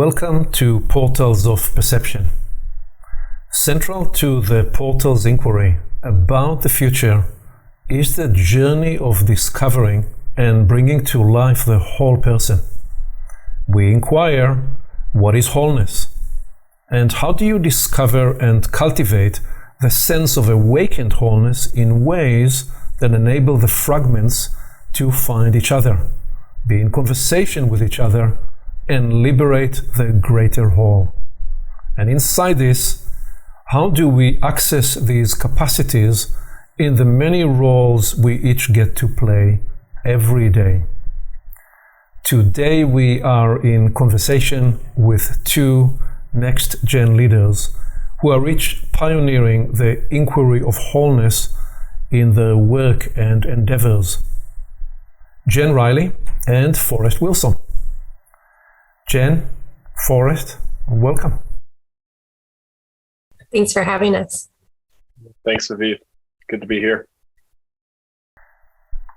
Welcome to Portals of Perception. Central to the Portals inquiry about the future is the journey of discovering and bringing to life the whole person. We inquire, what is wholeness? And how do you discover and cultivate the sense of awakened wholeness in ways that enable the fragments to find each other, be in conversation with each other, and liberate the greater whole? And inside this, how do we access these capacities in the many roles we each get to play every day? Today we are in conversation with two next-gen leaders who are each pioneering the inquiry of wholeness in their work and endeavors. Jenn Riley and Forrest Wilson. Jenn, Forrest, welcome. Thanks for having us. Thanks, Aviv. Good to be here.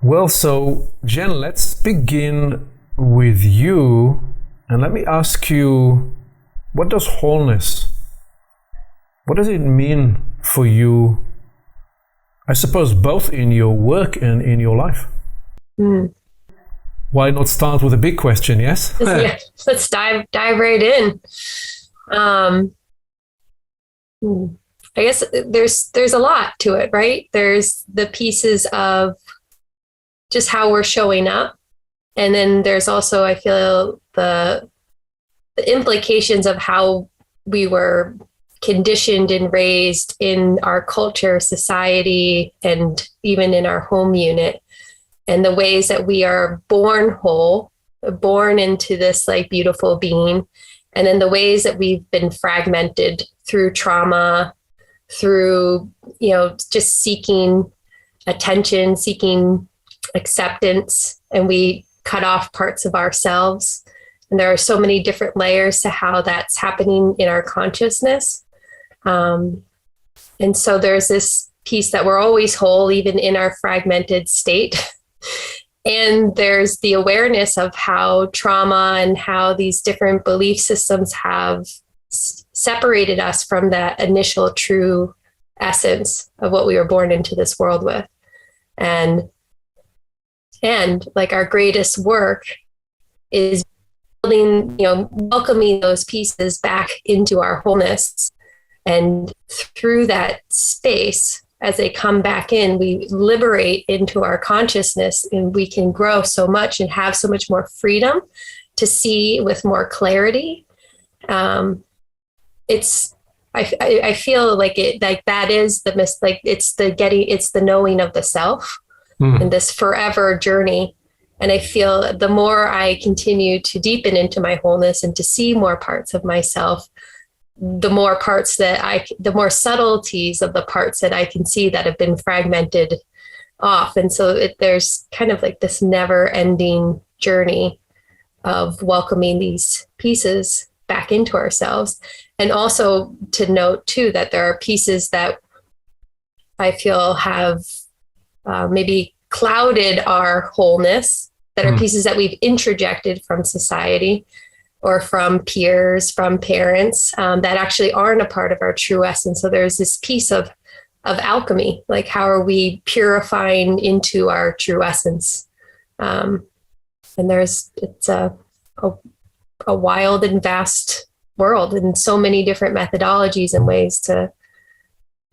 Well, so Jenn, let's begin with you, and let me ask you, what does wholeness, what does it mean for you, I suppose, both in your work and in your life? Why not start with a big question, yes? Yeah, let's dive right in. I guess there's a lot to it, right? There's the pieces of just how we're showing up. And then there's also, I feel, the implications of how we were conditioned and raised in our culture, society, and even in our home unit. And the ways that we are born whole, born into this like beautiful being. And then the ways that we've been fragmented through trauma, through, just seeking attention, seeking acceptance, and we cut off parts of ourselves. And there are so many different layers to how that's happening in our consciousness. And so there's this piece that we're always whole, even in our fragmented state. And there's the awareness of how trauma and how these different belief systems have separated us from that initial true essence of what we were born into this world with. And like our greatest work is building, welcoming those pieces back into our wholeness. And through that space, as they come back in, we liberate into our consciousness, and we can grow so much and have so much more freedom to see with more clarity. I feel like that is it's the knowing of the self in this forever journey. And I feel the more I continue to deepen into my wholeness and to see more parts of myself, the more more subtleties of the parts that I can see that have been fragmented off. And so there's kind of like this never ending journey of welcoming these pieces back into ourselves. And also to note too, that there are pieces that I feel have maybe clouded our wholeness, that are pieces that we've introjected from society, or from peers, from parents, that actually aren't a part of our true essence. So there's this piece of alchemy, like how are we purifying into our true essence? And it's a wild and vast world, and so many different methodologies and ways to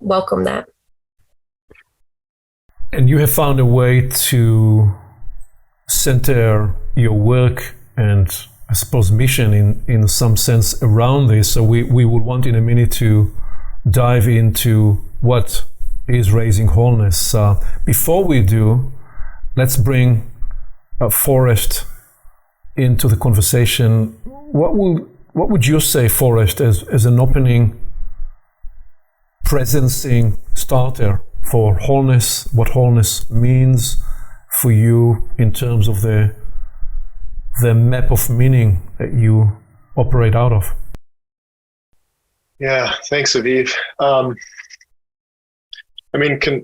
welcome that. And you have found a way to center your work and, I suppose, mission in some sense around this. So we would want in a minute to dive into what is Raising Wholeness. Before we do, let's bring Forrest into the conversation. What would you say, Forrest, as an opening presencing starter for wholeness, what wholeness means for you in terms of the map of meaning that you operate out of? Yeah, thanks, Aviv.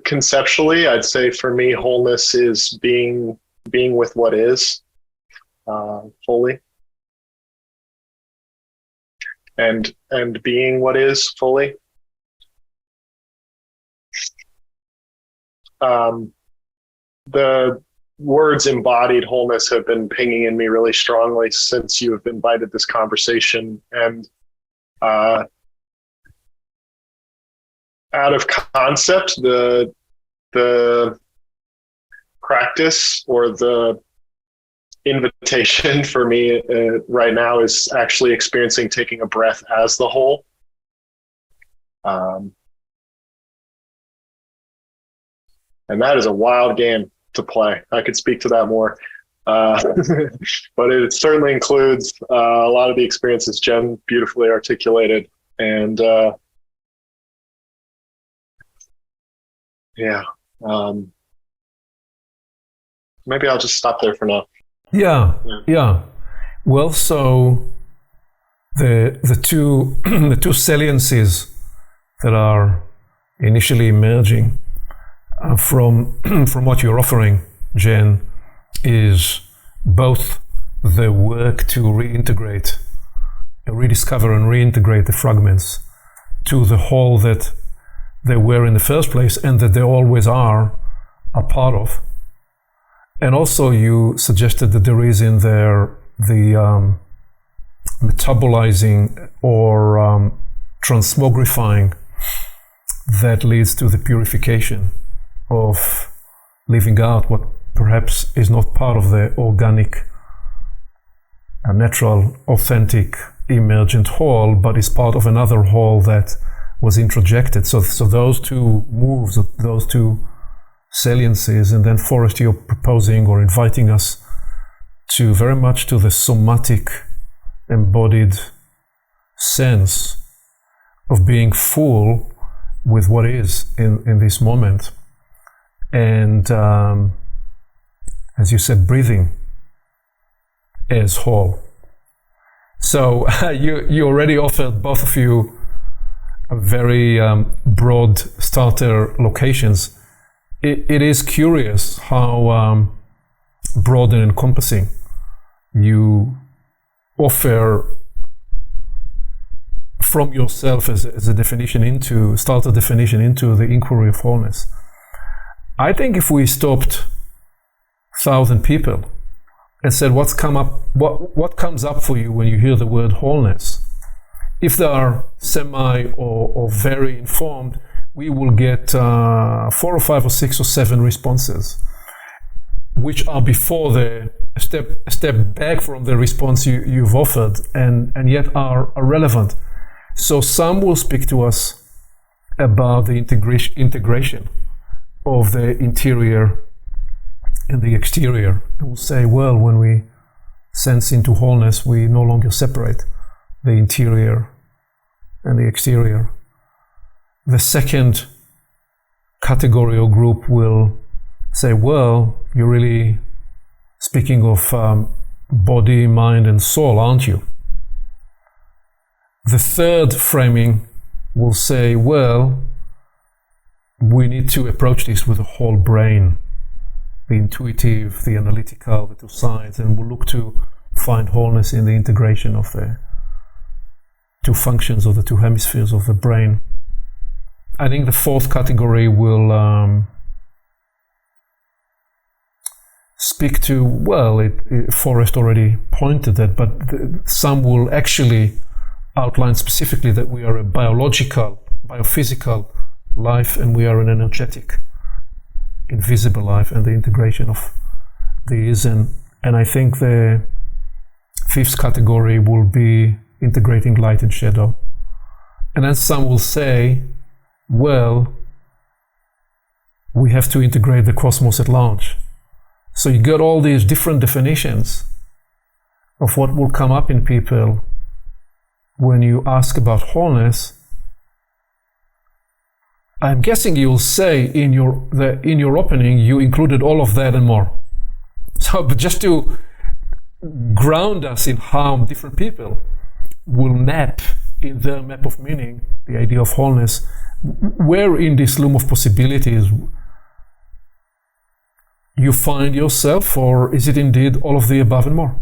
Conceptually, I'd say for me, wholeness is being with what is fully. and being what is fully. The words embodied wholeness have been pinging in me really strongly since you have invited this conversation. And out of concept, the practice or the invitation for me right now is actually experiencing taking a breath as the whole. And that is a wild game to play. I could speak to that more. But it certainly includes a lot of the experiences Jenn beautifully articulated. And maybe I'll just stop there for now. Yeah. Well, so the two the two saliences that are initially emerging from what you're offering, Jenn, is both the work to rediscover and reintegrate the fragments to the whole that they were in the first place and that they always are a part of. And also you suggested that there is in there the metabolizing or transmogrifying that leads to the purification of leaving out what perhaps is not part of the organic, natural, authentic, emergent whole, but is part of another whole that was introjected. So those two moves, those two saliences, and then Forrest, you're proposing or inviting us to very much to the somatic, embodied sense of being full with what is in this moment. And as you said, breathing as whole. So you already offered, both of you, a very broad starter locations. It is curious how broad and encompassing you offer from yourself as a definition into, starter definition into the inquiry of wholeness. I think if we stopped 1,000 people and said, what comes up for you when you hear the word wholeness? If they are semi or very informed, we will get 4 or 5 or 6 or 7 responses, which are before the step back from the response you've offered, and yet are relevant. So some will speak to us about the integration of the interior and the exterior. And we'll say, well, when we sense into wholeness, we no longer separate the interior and the exterior. The second category or group will say, well, you're really speaking of body, mind, and soul, aren't you? The third framing will say, well, we need to approach this with the whole brain, the intuitive, the analytical, the two sides, and we'll look to find wholeness in the integration of the two functions of the two hemispheres of the brain. I think the fourth category will speak to, well, Forrest already pointed that, but some will actually outline specifically that we are a biological, biophysical life, and we are an energetic, invisible life, and the integration of these. And I think the fifth category will be integrating light and shadow. And then some will say, well, we have to integrate the cosmos at large. So you got all these different definitions of what will come up in people when you ask about wholeness. I'm guessing you'll say in your opening you included all of that and more. So, but just to ground us in how different people will map in their map of meaning the idea of wholeness, where in this loom of possibilities you find yourself, or is it indeed all of the above and more?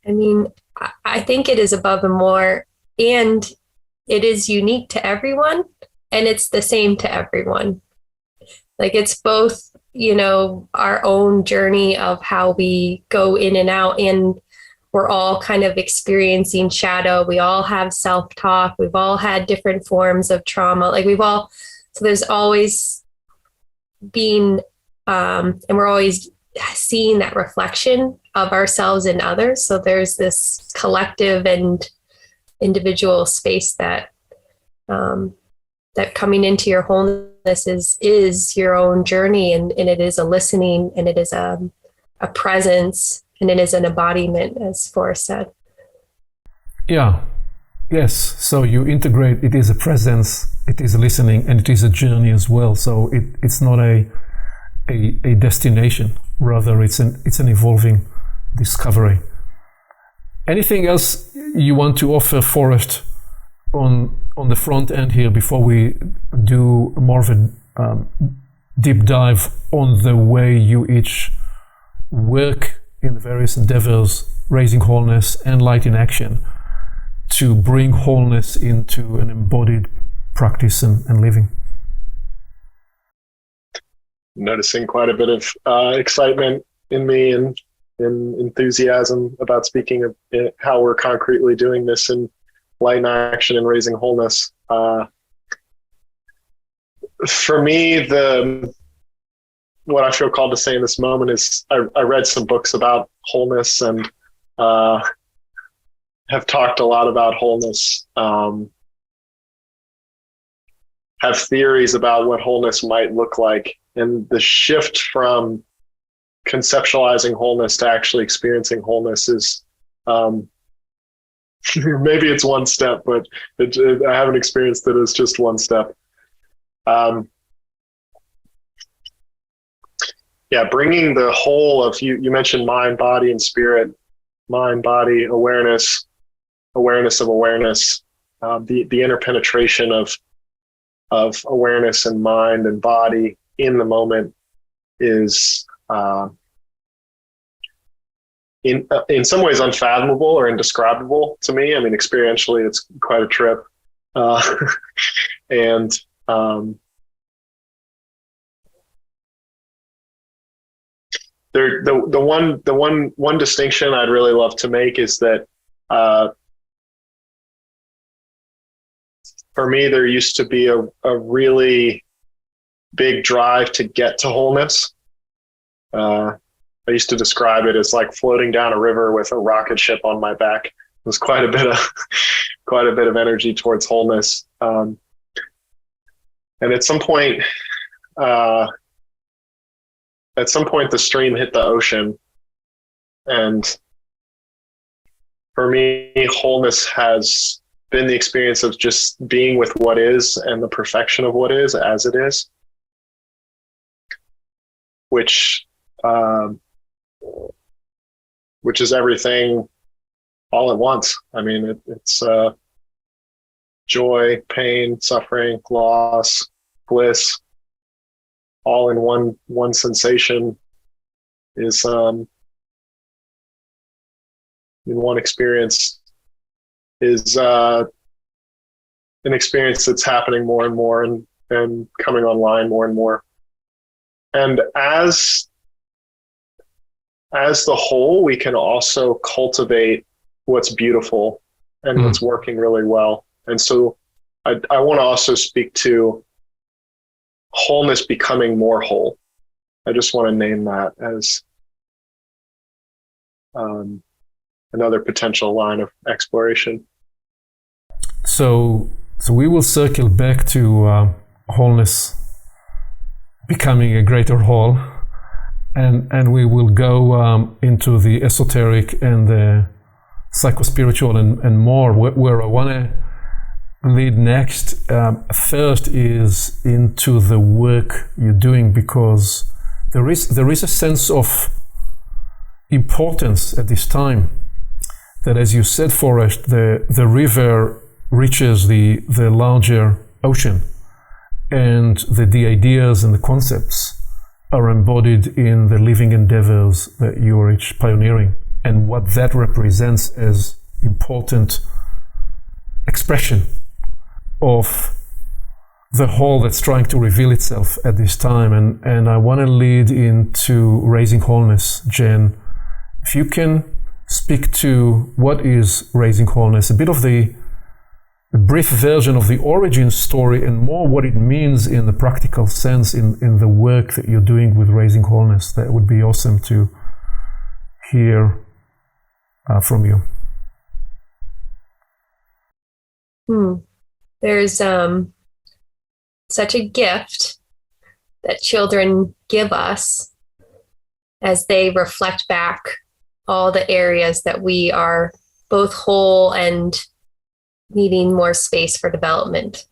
I mean, I think it is above and more, and it is unique to everyone, and it's the same to everyone. Like it's both, our own journey of how we go in and out, and we're all kind of experiencing shadow. We all have self-talk. We've all had different forms of trauma. So there's always been, and we're always seeing that reflection of ourselves and others. So there's this collective and individual space that coming into your wholeness is your own journey, and it is a listening, and it is a presence, and it is an embodiment, as Forrest said. Yeah. Yes. So you integrate, it is a presence, it is a listening, and it is a journey as well. So it's not a destination, rather it's an evolving discovery. Anything else you want to offer, Forrest, on the front end here before we do more of a deep dive on the way you each work in the various endeavors, Raising Wholeness and Light in Action, to bring wholeness into an embodied practice and living? Noticing quite a bit of excitement in me and enthusiasm about speaking of how we're concretely doing this in Light in Action and Raising Wholeness. For me, what I feel called to say in this moment is I read some books about wholeness and have talked a lot about wholeness, have theories about what wholeness might look like. And the shift from conceptualizing wholeness to actually experiencing wholeness is maybe it's one step, but I haven't experienced it as just one step. Bringing the whole of you mentioned mind, body, and spirit, mind, body, awareness of awareness, the interpenetration of awareness and mind and body in the moment is in some ways unfathomable or indescribable to me. I mean, experientially, it's quite a trip, and the one distinction I'd really love to make is that for me, there used to be a really big drive to get to wholeness. I used to describe it as like floating down a river with a rocket ship on my back. It was quite a bit of energy towards wholeness. And at some point, the stream hit the ocean. And for me, wholeness has been the experience of just being with what is and the perfection of what is as it is, which is everything all at once. I mean, it's joy, pain, suffering, loss, bliss, all in one sensation is in one experience is an experience that's happening more and more and coming online more and more. And as the whole, we can also cultivate what's beautiful and what's working really well. And so I want to also speak to wholeness becoming more whole. I just want to name that as another potential line of exploration. So we will circle back to wholeness becoming a greater whole, and we will go into the esoteric and the psychospiritual and more, where I want to lead next. First is into the work you're doing, because there is a sense of importance at this time that, as you said, Forrest, the river reaches the larger ocean, and the ideas and the concepts are embodied in the living endeavors that you are each pioneering. and what that represents as important expression of the whole that's trying to reveal itself at this time. And I want to lead into Raising Wholeness. Jenn, if you can speak to what is Raising Wholeness, a bit of the brief version of the origin story, and more what it means in the practical sense in the work that you're doing with Raising Wholeness. That would be awesome to hear from you. There's such a gift that children give us as they reflect back all the areas that we are both whole and needing more space for development,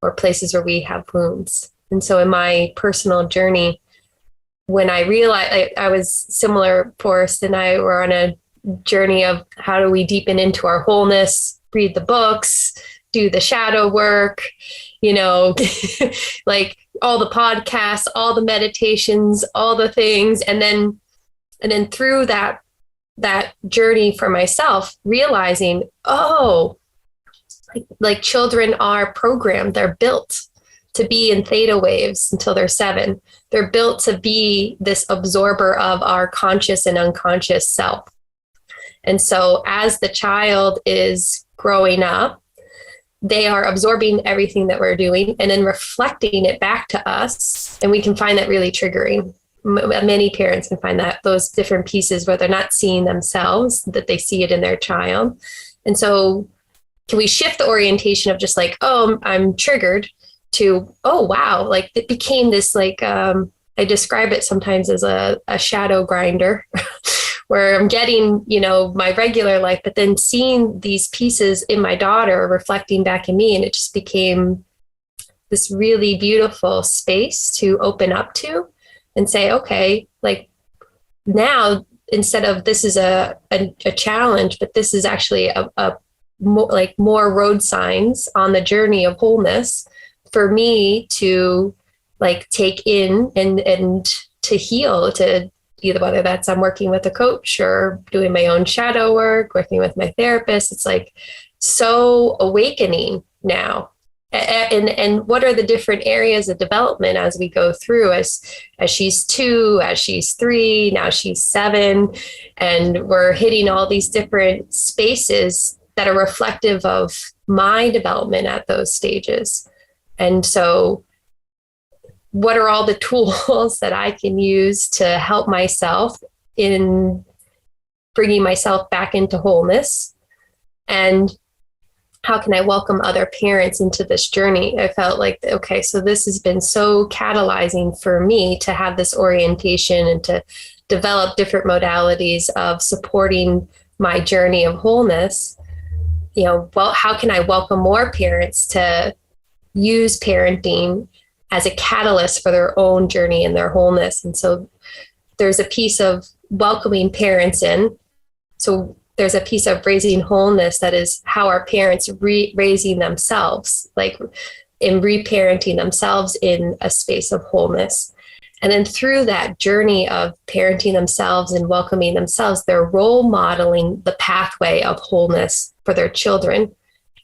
or places where we have wounds. And so in my personal journey, when I realized I was similar, Forrest and I were on a journey of how do we deepen into our wholeness, read the books, do the shadow work, like all the podcasts, all the meditations, all the things. And then through that journey for myself, realizing, like children are programmed, they're built to be in theta waves until they're 7. They're built to be this absorber of our conscious and unconscious self. And so as the child is growing up, they are absorbing everything that we're doing and then reflecting it back to us. And we can find that really triggering. Many parents can find that those different pieces where they're not seeing themselves, that they see it in their child. And so can we shift the orientation of just like, I'm triggered, to, wow, like it became this, like, I describe it sometimes as a shadow grinder where I'm getting, my regular life, but then seeing these pieces in my daughter reflecting back in me. And it just became this really beautiful space to open up to and say, okay, like now, instead of this is a challenge, but this is actually a more road signs on the journey of wholeness for me to like take in and to heal, to either whether that's I'm working with a coach or doing my own shadow work, working with my therapist. It's like so awakening now. And what are the different areas of development as we go through, as she's 2, as she's 3, now she's 7, and we're hitting all these different spaces that are reflective of my development at those stages. And so what are all the tools that I can use to help myself in bringing myself back into wholeness? And how can I welcome other parents into this journey? I felt like, okay, so this has been so catalyzing for me to have this orientation and to develop different modalities of supporting my journey of wholeness. Well, how can I welcome more parents to use parenting as a catalyst for their own journey and their wholeness? And so there's a piece of welcoming parents in. So there's a piece of raising wholeness that is how are parents raising themselves, like in reparenting themselves in a space of wholeness. And then through that journey of parenting themselves and welcoming themselves, they're role modeling the pathway of wholeness for their children.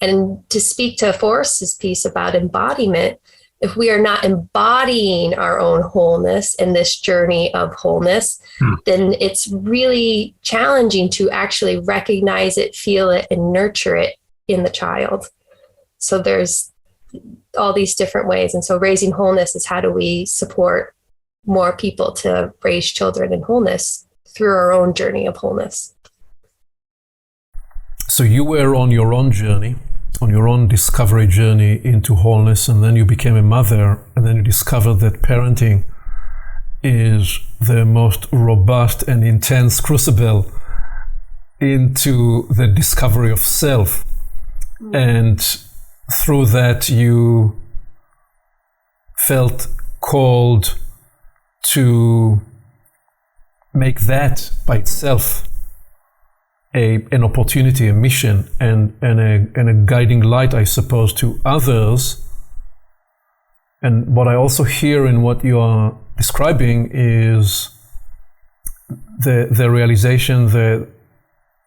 And to speak to Forrest's piece about embodiment, if we are not embodying our own wholeness in this journey of wholeness, then it's really challenging to actually recognize it, feel it, and nurture it in the child. So there's all these different ways. And so raising wholeness is how do we support more people to raise children in wholeness through our own journey of wholeness. So you were on your own journey, on your own discovery journey into wholeness, and then you became a mother, and then you discovered that parenting is the most robust and intense crucible into the discovery of self. And through that, you felt called to make that by itself an opportunity, a mission, and a guiding light, I suppose, to others. And what I also hear in what you are describing is the realization that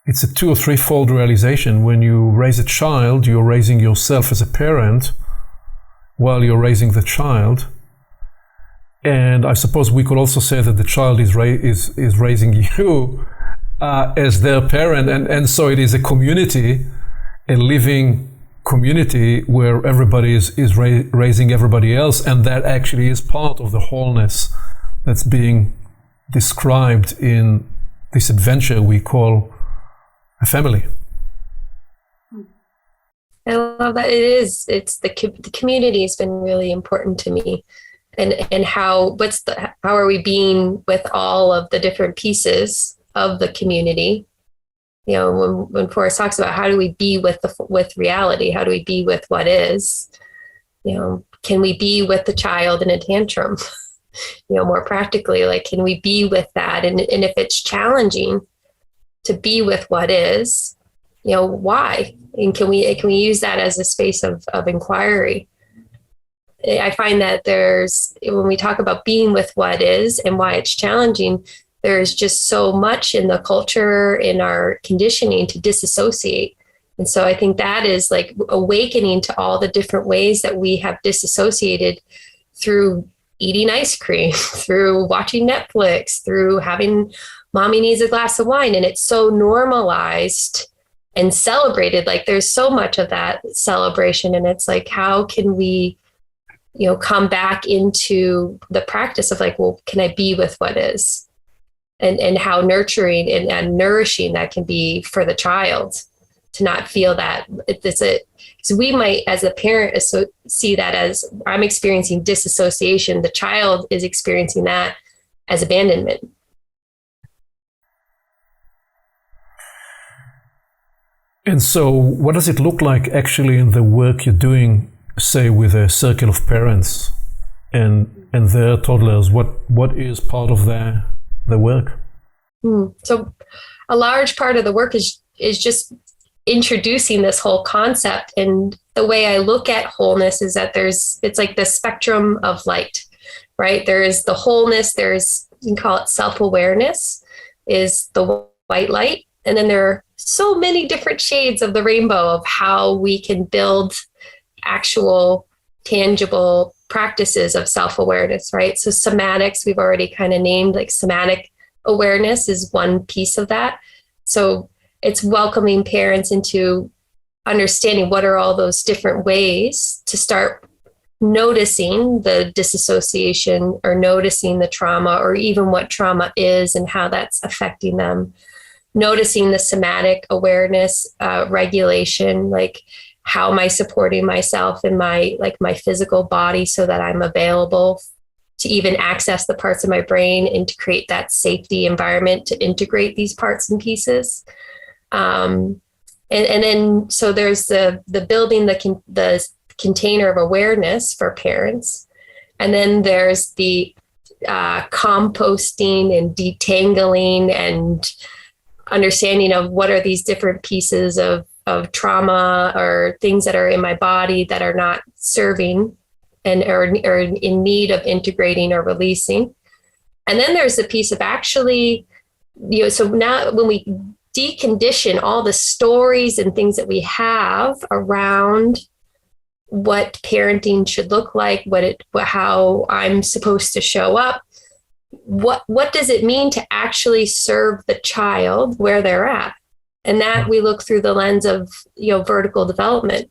it's a 2 or 3-fold realization. When you raise a child, you're raising yourself as a parent while you're raising the child. And I suppose we could also say that the child is raising you as their parent. And so it is a community, a living community where everybody is raising everybody else. And that actually is part of the wholeness that's being described in this adventure we call a family. I love that. It's the community has been really important to me, and how are we being with all of the different pieces of the community? You know, when Forrest talks about how do we be with reality, how do we be with what is? You know, can we be with the child in a tantrum? You know, more practically, like, can we be with that? And if it's challenging to be with what is, you know, why? And can we use that as a space of inquiry? I find that when we talk about being with what is and why it's challenging, there's just so much in the culture, in our conditioning to disassociate. And so I think that is like awakening to all the different ways that we have disassociated through eating ice cream, through watching Netflix, through having mommy needs a glass of wine. And it's so normalized and celebrated. Like, there's so much of that celebration. And it's like, how can we, you know, come back into the practice of like, well, can I be with what is? And how nurturing and nourishing that can be for the child, to not feel that because we might, as a parent, see that as I'm experiencing disassociation. The child is experiencing that as abandonment. And so what does it look like actually in the work you're doing, say, with a circle of parents and their toddlers? What is part of the work? So a large part of the work is just introducing this whole concept. And the way I look at wholeness is that it's like the spectrum of light, right? There is the wholeness, you can call it self-awareness, is the white light. And then there are so many different shades of the rainbow of how we can build actual tangible practices of self-awareness, right? So somatics, we've already kind of named, like somatic awareness is one piece of that. So it's welcoming parents into understanding what are all those different ways to start noticing the disassociation or noticing the trauma, or even what trauma is and how that's affecting them. Noticing the somatic awareness, regulation, like how am I supporting myself in my physical body so that I'm available to even access the parts of my brain and to create that safety environment to integrate these parts and pieces. And then, so there's the building the container of awareness for parents. And then there's the composting and detangling and understanding of what are these different pieces of trauma or things that are in my body that are not serving and are in need of integrating or releasing. And then there's the piece of actually, you know, so now when we decondition all the stories and things that we have around what parenting should look like, how I'm supposed to show up, what does it mean to actually serve the child where they're at? And that we look through the lens of, you know, vertical development,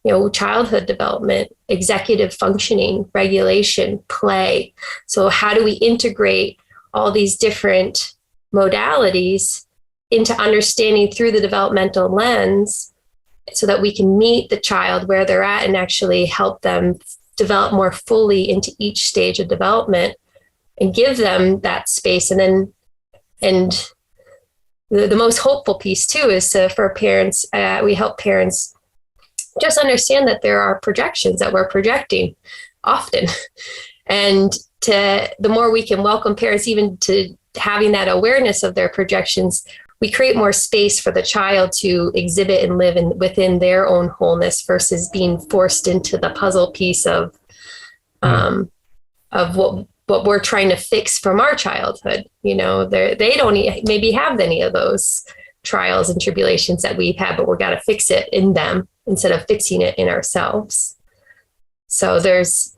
you know, childhood development, executive functioning, regulation, play. So how do we integrate all these different modalities into understanding through the developmental lens so that we can meet the child where they're at and actually help them develop more fully into each stage of development and give them that space. And the most hopeful piece too is for parents, we help parents just understand that there are projections that we're projecting often. And the more we can welcome parents even to having that awareness of their projections, we create more space for the child to exhibit and live within their own wholeness versus being forced into the puzzle piece of what we're trying to fix from our childhood. You know, they don't maybe have any of those trials and tribulations that we've had, but we've got to fix it in them instead of fixing it in ourselves. So there's,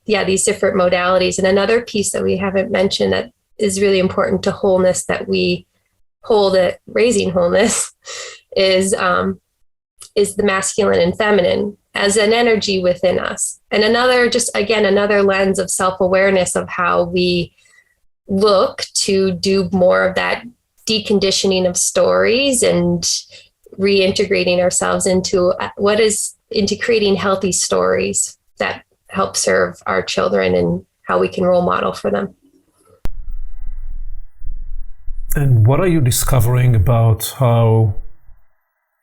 these different modalities. And another piece that we haven't mentioned that is really important to wholeness that we hold at Raising Wholeness is the masculine and feminine as an energy within us. And another lens of self-awareness of how we look to do more of that deconditioning of stories and reintegrating ourselves into creating healthy stories that help serve our children and how we can role model for them. And what are you discovering about how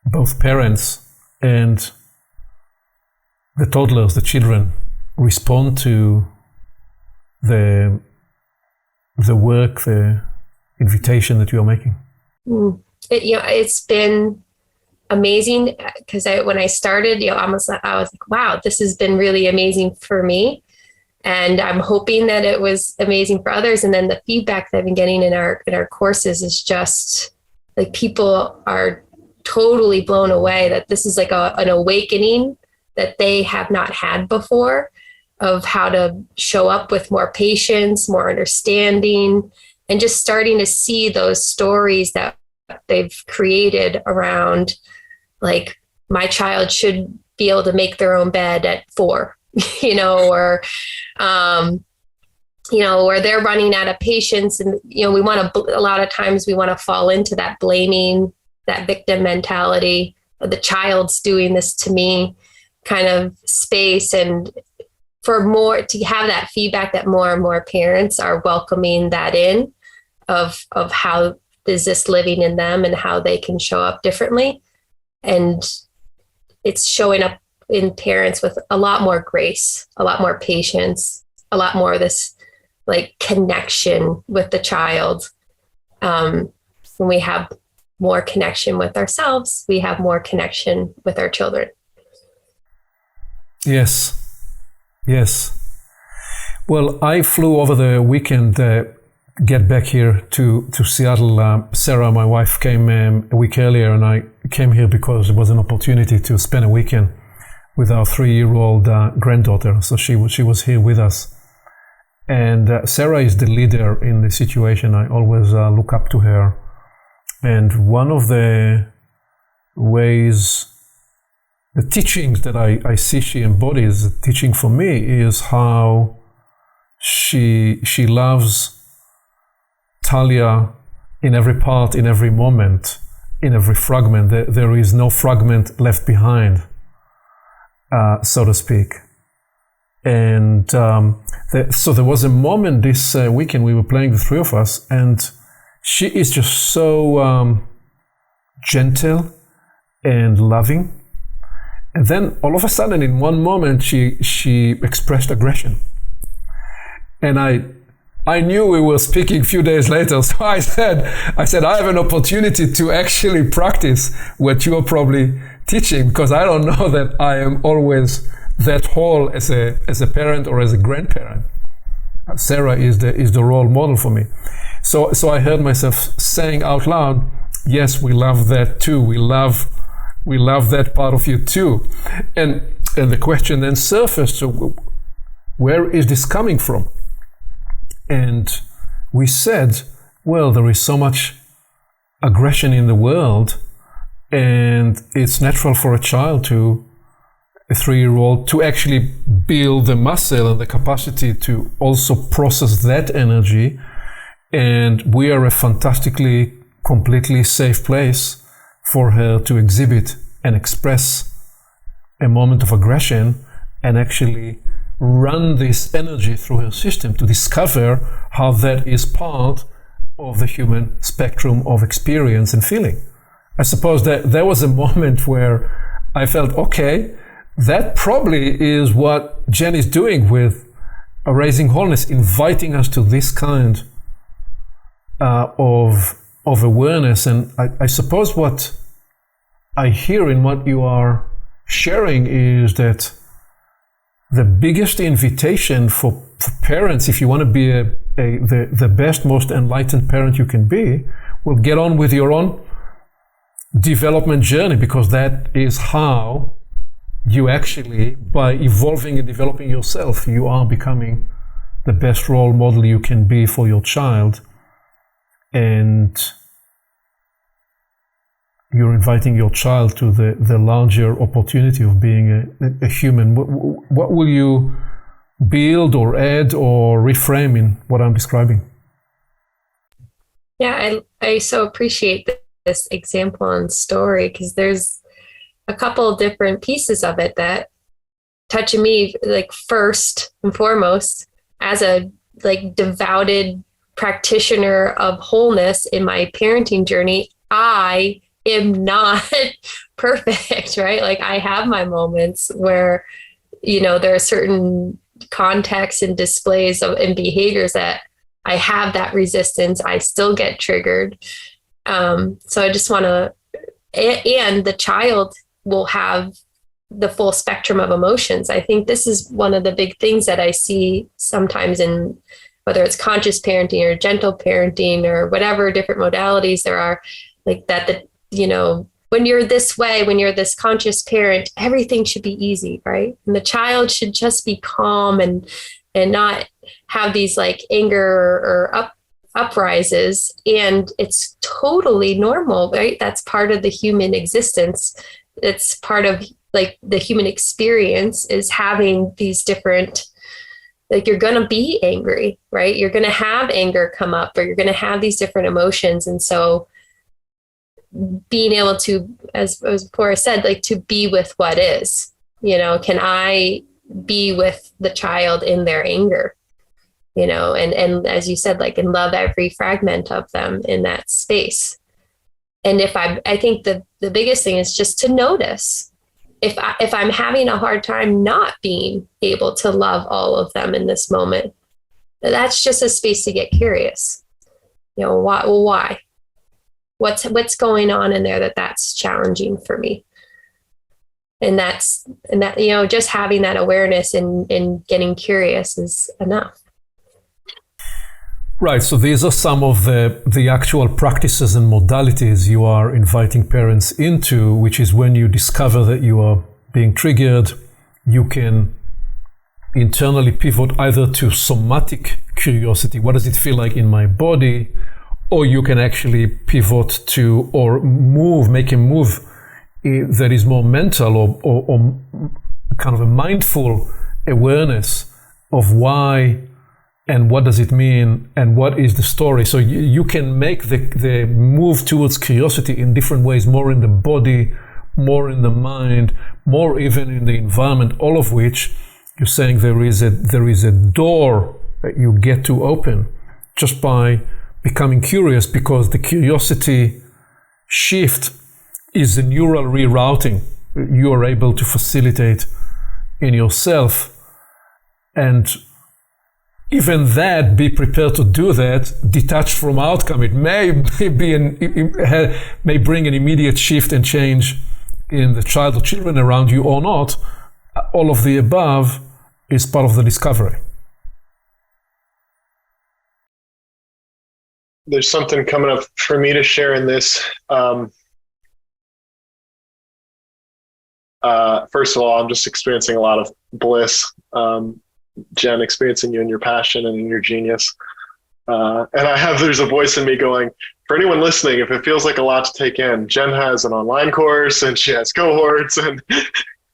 both parents and the toddlers, the children, respond to the work, the invitation that you are making? It's been amazing because when I started, I was like, wow, this has been really amazing for me. And I'm hoping that it was amazing for others. And then the feedback that I've been getting in our courses is just like, people are totally blown away that this is like an awakening that they have not had before, of how to show up with more patience, more understanding, and just starting to see those stories that they've created around, like, my child should be able to make their own bed at 4, or where they're running out of patience. And, a lot of times we want to fall into that blaming, that victim mentality, of the child's doing this to me kind of space. And to have that feedback that more and more parents are welcoming that in of how is this living in them and how they can show up differently. And it's showing up in parents with a lot more grace, a lot more patience, a lot more of this like connection with the child. When we have more connection with ourselves, we have more connection with our children. Yes. Well, I flew over the weekend, get back here to Seattle. Sarah, my wife, came a week earlier, and I came here because it was an opportunity to spend a weekend with our 3-year-old granddaughter. So she was here with us. And Sarah is the leader in the situation. I always look up to her. And one of the ways, the teachings that I see she embodies, the teaching for me, is how she loves Talia in every part, in every moment, in every fragment. There is no fragment left behind, so to speak. And so there was a moment this weekend, we were playing, the 3 of us, and she is just so gentle and loving. And then all of a sudden, in one moment, she expressed aggression. And I knew we were speaking a few days later, so I said, I have an opportunity to actually practice what you are probably teaching, because I don't know that I am always that whole as a parent or as a grandparent. Sarah is the role model for me. So I heard myself saying out loud, yes, we love that too. We love that part of you too. And the question then surfaced, so where is this coming from? And we said, well, there is so much aggression in the world, and it's natural for a 3-year-old, to actually build the muscle and the capacity to also process that energy. And we are a fantastically, completely safe place for her to exhibit and express a moment of aggression and actually run this energy through her system to discover how that is part of the human spectrum of experience and feeling. I suppose that there was a moment where I felt, okay, that probably is what Jenn is doing with Raising Wholeness, inviting us to this kind of awareness. And I suppose what I hear in what you are sharing is that the biggest invitation for parents, if you want to be the best, most enlightened parent you can be, will get on with your own development journey, because that is how you actually, by evolving and developing yourself, you are becoming the best role model you can be for your child. And you're inviting your child to the larger opportunity of being a human. What will you build or add or reframe in what I'm describing? Yeah, I so appreciate this example and story, because there's a couple of different pieces of it that touch me. Like, first and foremost, as a devoted practitioner of wholeness in my parenting journey, I am not perfect, right? Like, I have my moments where, there are certain contexts and displays and behaviors that I have that resistance. I still get triggered. So I just want to, and the child will have the full spectrum of emotions. I think this is one of the big things that I see sometimes in, whether it's conscious parenting or gentle parenting or whatever different modalities there are, like that, when you're this way, when you're this conscious parent, everything should be easy, right? And the child should just be calm and not have these like anger or uprises. And it's totally normal, right? That's part of the human existence. It's part of like the human experience, is having these different, like, you're going to be angry, right? You're going to have anger come up, or you're going to have these different emotions. And so being able to, as Forrest said, like, to be with what is, can I be with the child in their anger, and as you said, like, and love every fragment of them in that space. And I think the biggest thing is just to notice if I'm having a hard time not being able to love all of them in this moment. That's just a space to get curious. Why? What's going on in there that's challenging for me? And that, just having that awareness and getting curious is enough. Right. So these are some of the actual practices and modalities you are inviting parents into, which is when you discover that you are being triggered, you can internally pivot either to somatic curiosity. What does it feel like in my body? Or you can actually pivot to, or make a move that is more mental or kind of a mindful awareness of why and what does it mean and what is the story. So you can make the move towards curiosity in different ways, more in the body, more in the mind, more even in the environment, all of which you're saying there is a door that you get to open just by becoming curious, because the curiosity shift is a neural rerouting you are able to facilitate in yourself. And even that, be prepared to do that, detached from outcome. It may bring an immediate shift and change in the child or children around you or not. All of the above is part of the discovery. There's something coming up for me to share in this. First of all, I'm just experiencing a lot of bliss. Jenn, experiencing you and your passion and in your genius. And there's a voice in me going, for anyone listening, if it feels like a lot to take in, Jenn has an online course and she has cohorts, and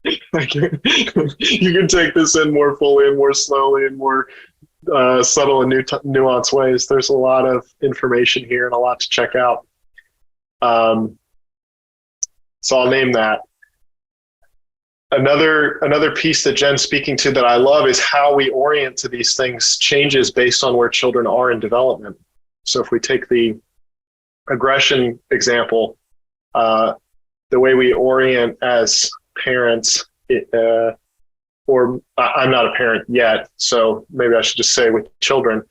you can take this in more fully and more slowly and more subtle and nuanced ways. There's a lot of information here and a lot to check out. So I'll name that. Another piece that Jenn's speaking to that I love is how we orient to these things changes based on where children are in development. So if we take the aggression example, the way we orient as parents, or I'm not a parent yet, so maybe I should just say with children,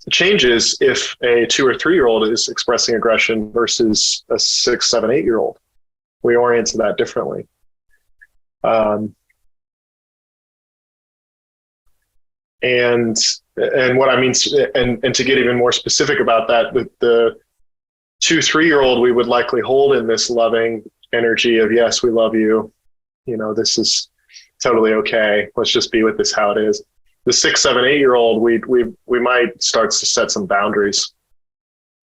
changes if a 2 or 3-year-old is expressing aggression versus a 6, 7, 8-year-old. We orient to that differently. And what I mean, and to get even more specific about that, the 2-3-year-old, we would likely hold in this loving energy of, yes, we love you. This is totally okay. Let's just be with this how it is. The 6, 7, 8-year-old, we might start to set some boundaries,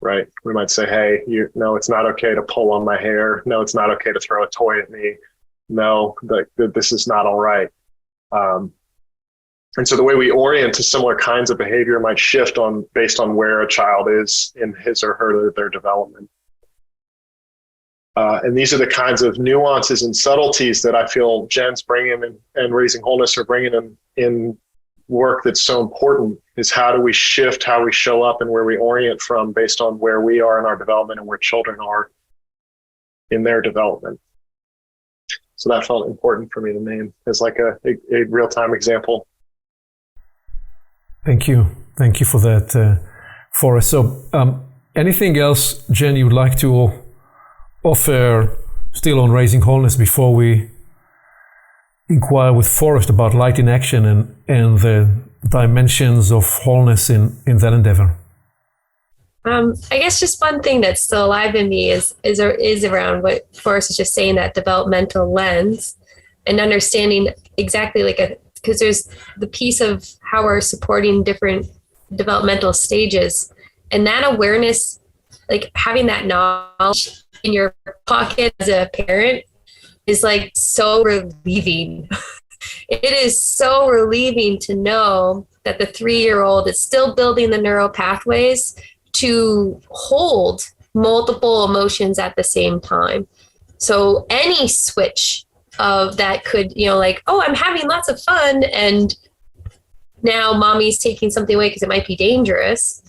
right? We might say, hey, no, it's not okay to pull on my hair. No, it's not okay to throw a toy at me. No, this is not all right. And so the way we orient to similar kinds of behavior might shift based on where a child is in his or their development. And these are the kinds of nuances and subtleties that I feel Jenn's bringing in and Raising Wholeness are bringing in work that's so important, is how do we shift how we show up and where we orient from based on where we are in our development and where children are in their development. So that felt important for me to name as like a real-time example. Thank you. Thank you for that, Forrest. So anything else, Jenn, you would like to offer still on Raising Wholeness before we inquire with Forrest about light in action and the dimensions of wholeness in that endeavor? I guess just one thing that's still alive in me is around what Forrest is just saying, that developmental lens and understanding exactly because there's the piece of how we're supporting different developmental stages, and that awareness, like having that knowledge in your pocket as a parent is like so relieving. It is so relieving to know that the 3-year-old is still building the neural pathways to hold multiple emotions at the same time. So any switch of that could, oh, I'm having lots of fun, and now mommy's taking something away because it might be dangerous.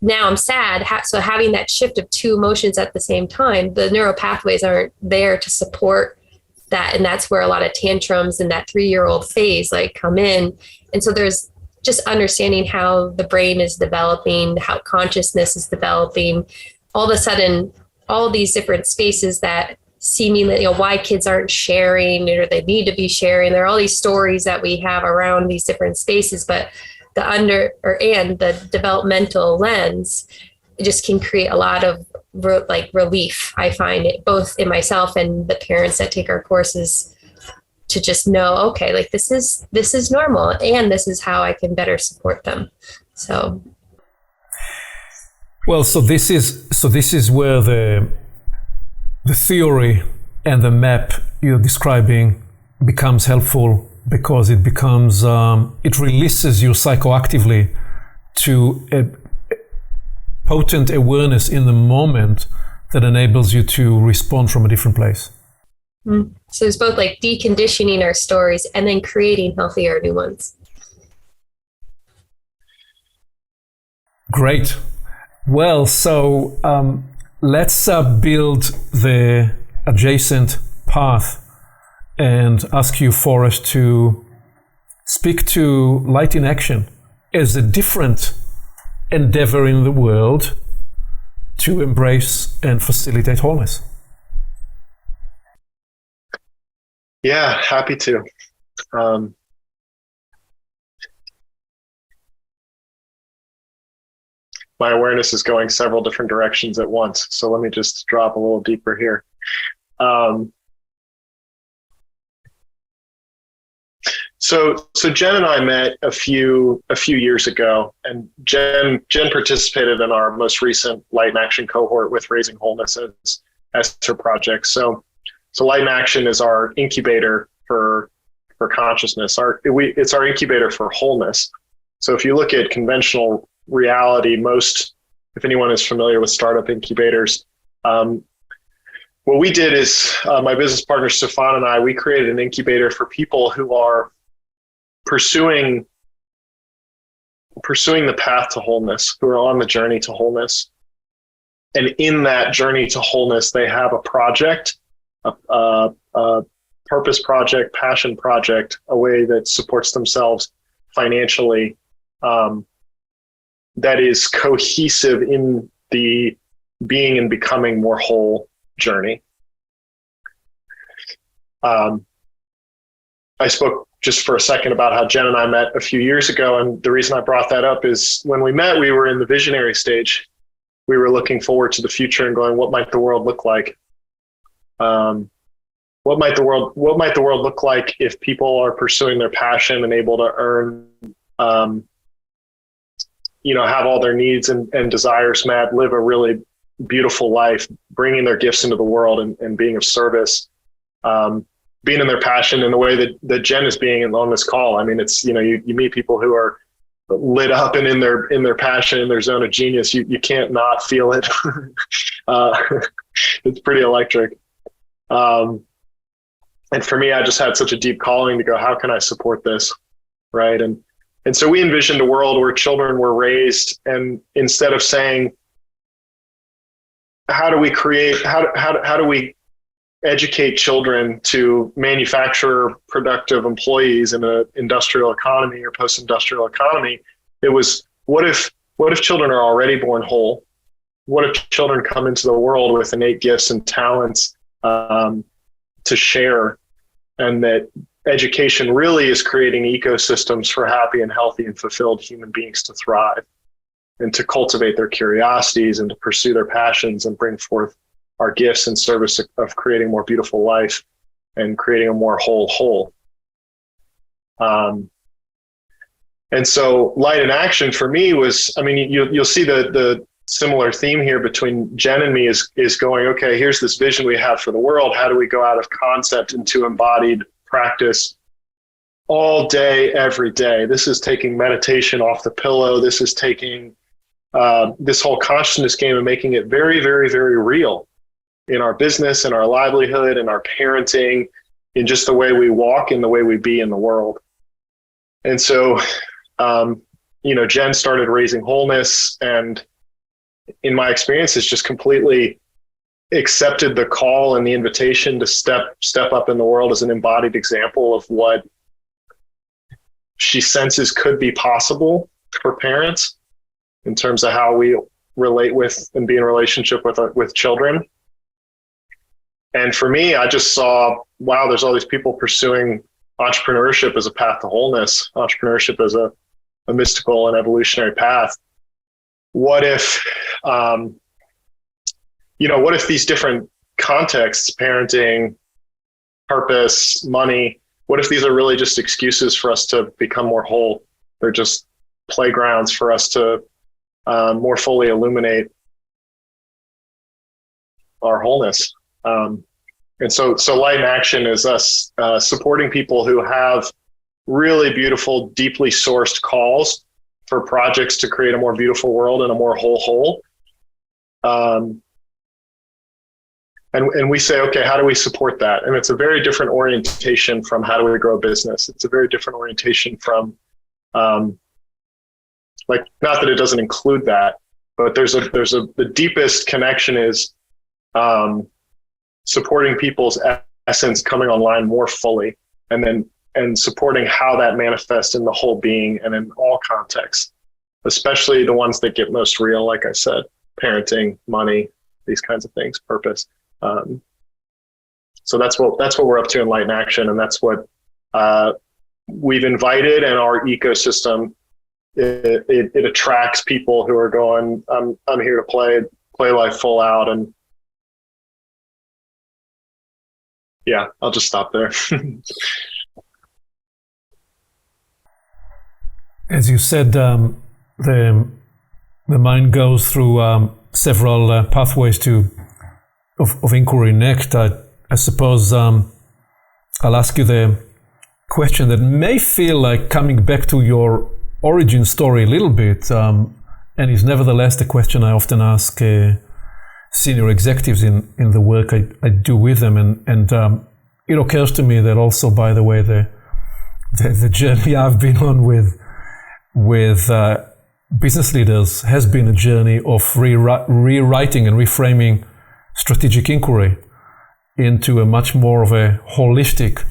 Now I'm sad. So having that shift of 2 emotions at the same time, the neural pathways aren't there to support that. And that's where a lot of tantrums in that 3-year-old phase come in. And so there's just understanding how the brain is developing, how consciousness is developing. All of a sudden, all these different spaces that seemingly, why kids aren't sharing or they need to be sharing. There are all these stories that we have around these different spaces, but the developmental lens, it just can create a lot of relief. I find it both in myself and the parents that take our courses, to just know, okay, this is normal, and this is how I can better support them. So, well, so this is where the theory and the map you're describing becomes helpful, because it becomes it releases you psychoactively to a potent awareness in the moment that enables you to respond from a different place. So it's both deconditioning our stories and then creating healthier new ones. Great. Well, so let's build the adjacent path and ask you, Forrest, to speak to light in action as a different endeavor in the world to embrace and facilitate wholeness. Yeah, happy to. My awareness is going several different directions at once, so let me just drop a little deeper here. So Jenn and I met a few years ago, and Jenn participated in our most recent Light in Action cohort with Raising Wholeness as her project. So Light in Action is our incubator for consciousness. It's our incubator for wholeness. So if you look at conventional reality, if anyone is familiar with startup incubators, what we did is my business partner Stefan and I, we created an incubator for people who are pursuing the path to wholeness, who are on the journey to wholeness. And in that journey to wholeness, they have a project, a purpose project, passion project, a way that supports themselves financially, that is cohesive in the being and becoming more whole journey. I spoke just for a second about how Jenn and I met a few years ago. And the reason I brought that up is when we met, we were in the visionary stage. we were looking forward to the future and going, what might the world look like? What might the world look like if people are pursuing their passion and able to earn, have all their needs and desires met, live a really beautiful life, bringing their gifts into the world and being of service, being in their passion in the way that Jenn is being on this call. I mean, it's, you meet people who are lit up and in their passion, in their zone of genius. You can't not feel it. It's pretty electric. And for me, I just had such a deep calling to go, how can I support this? Right. And so we envisioned a world where children were raised, and instead of saying, how do we educate children to manufacture productive employees in an industrial economy or post-industrial economy, it was, what if children are already born whole? What if children come into the world with innate gifts and talents to share, and that education really is creating ecosystems for happy and healthy and fulfilled human beings to thrive and to cultivate their curiosities and to pursue their passions and bring forth our gifts in service of creating a more beautiful life and creating a more whole. And so light in action for me was, I mean, you'll see the similar theme here between Jenn and me is going, okay, here's this vision we have for the world. How do we go out of concept into embodied practice all day, every day? This is taking meditation off the pillow. This is taking this whole consciousness game and making it very, very, very real in our business, in our livelihood, in our parenting, in just the way we walk, in the way we be in the world. And so, Jenn started Raising Wholeness, and in my experience, has just completely accepted the call and the invitation to step up in the world as an embodied example of what she senses could be possible for parents in terms of how we relate with and be in relationship with children. And for me, I just saw, wow, there's all these people pursuing entrepreneurship as a path to wholeness, entrepreneurship as a mystical and evolutionary path. What if, what if these different contexts, parenting, purpose, money, what if these are really just excuses for us to become more whole? They're just playgrounds for us to more fully illuminate our wholeness. And so Light in Action is us supporting people who have really beautiful, deeply sourced calls for projects to create a more beautiful world and a more whole. And we say, okay, how do we support that? And it's a very different orientation from how do we grow a business. It's a very different orientation from, not that it doesn't include that, but the deepest connection is supporting people's essence coming online more fully, and supporting how that manifests in the whole being and in all contexts, especially the ones that get most real, like I said, parenting, money, these kinds of things, purpose. So that's what we're up to in Light in Action, and that's what we've invited, and our ecosystem it attracts people who are going, I'm here to play life full out. And yeah, I'll just stop there. As you said, the mind goes through several pathways of inquiry. Next, I suppose I'll ask you the question that may feel like coming back to your origin story a little bit, and is nevertheless the question I often ask senior executives in the work I do with them. And it occurs to me that also, by the way, the journey I've been on with business leaders has been a journey of rewriting and reframing strategic inquiry into a much more of a holistic,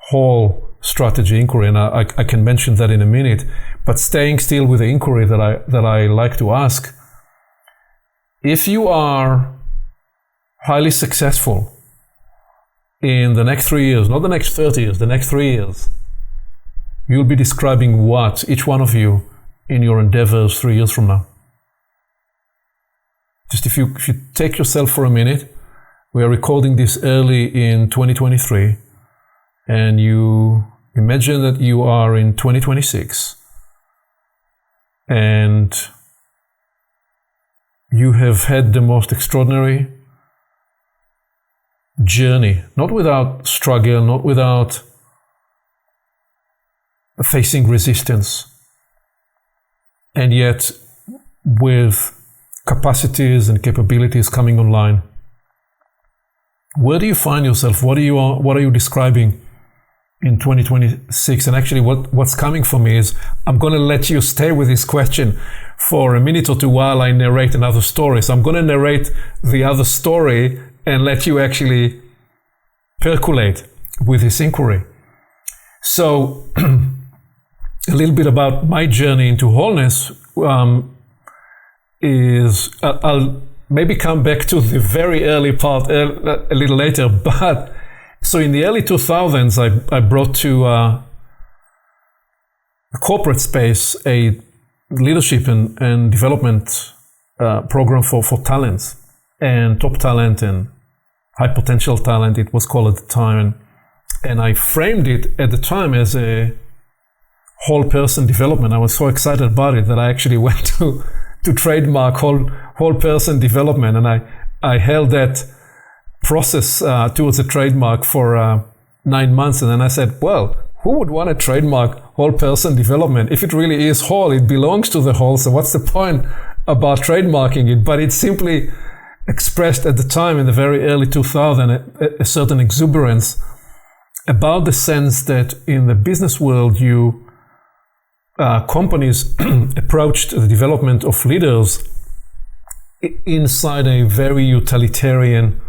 whole strategy inquiry. And I can mention that in a minute, but staying still with the inquiry that I like to ask. If you are highly successful in the next 3 years, not the next 30 years, the next 3 years, you'll be describing what, each one of you, in your endeavors 3 years from now? Just if you take yourself for a minute, we are recording this early in 2023, and you imagine that you are in 2026, and you have had the most extraordinary journey, not without struggle, not without facing resistance, and yet with capacities and capabilities coming online. Where do you find yourself? What are you describing in 2026? And actually what's coming for me is, I'm going to let you stay with this question for a minute or two while I narrate another story. So I'm going to narrate the other story and let you actually percolate with this inquiry. So a little bit about my journey into wholeness is, I'll maybe come back to the very early part a little later, but so in the early 2000s, I brought to the corporate space a leadership and development program for talents, and top talent and high potential talent, it was called at the time. And I framed it at the time as a whole person development. I was so excited about it that I actually went to trademark whole person development, and I held that process towards a trademark for 9 months, and then I said, well, who would want to trademark whole person development? If it really is whole, it belongs to the whole, so what's the point about trademarking it? But it simply expressed at the time, in the very early 2000s, a certain exuberance about the sense that in the business world, companies approached the development of leaders inside a very utilitarian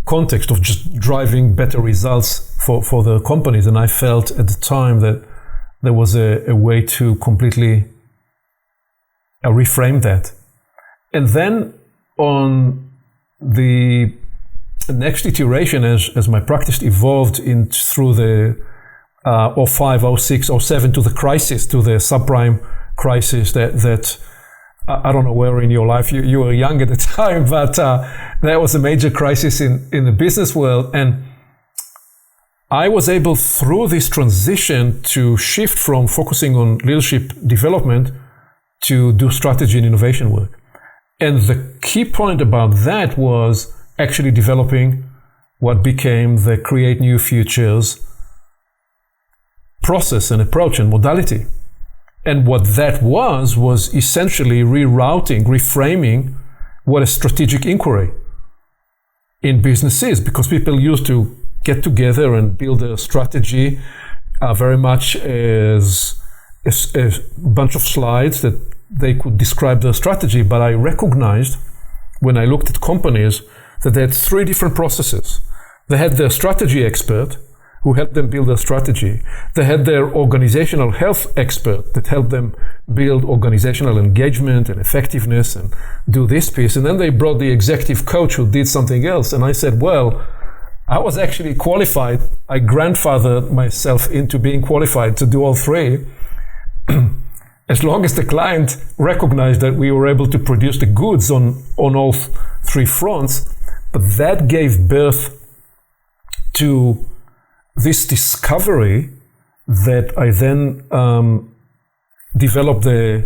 context of just driving better results for the companies. And I felt at the time that there was a way to completely reframe that. And then on the next iteration, as my practice evolved through the 05, 06, 07 to the crisis, to the subprime crisis that I don't know where in your life you were young at the time, but that was a major crisis in the business world. And I was able, through this transition, to shift from focusing on leadership development to do strategy and innovation work. And the key point about that was actually developing what became the Create New Futures process and approach and modality. And what that was essentially rerouting, reframing what a strategic inquiry in business is, because people used to get together and build a strategy very much as a bunch of slides that they could describe their strategy. But I recognized when I looked at companies that they had 3 different processes. They had their strategy expert who helped them build their strategy. They had their organizational health expert that helped them build organizational engagement and effectiveness and do this piece. And then they brought the executive coach who did something else. And I said, well, I was actually qualified. I grandfathered myself into being qualified to do all 3. As long as the client recognized that we were able to produce the goods on all 3 fronts. But that gave birth to this discovery that I then developed the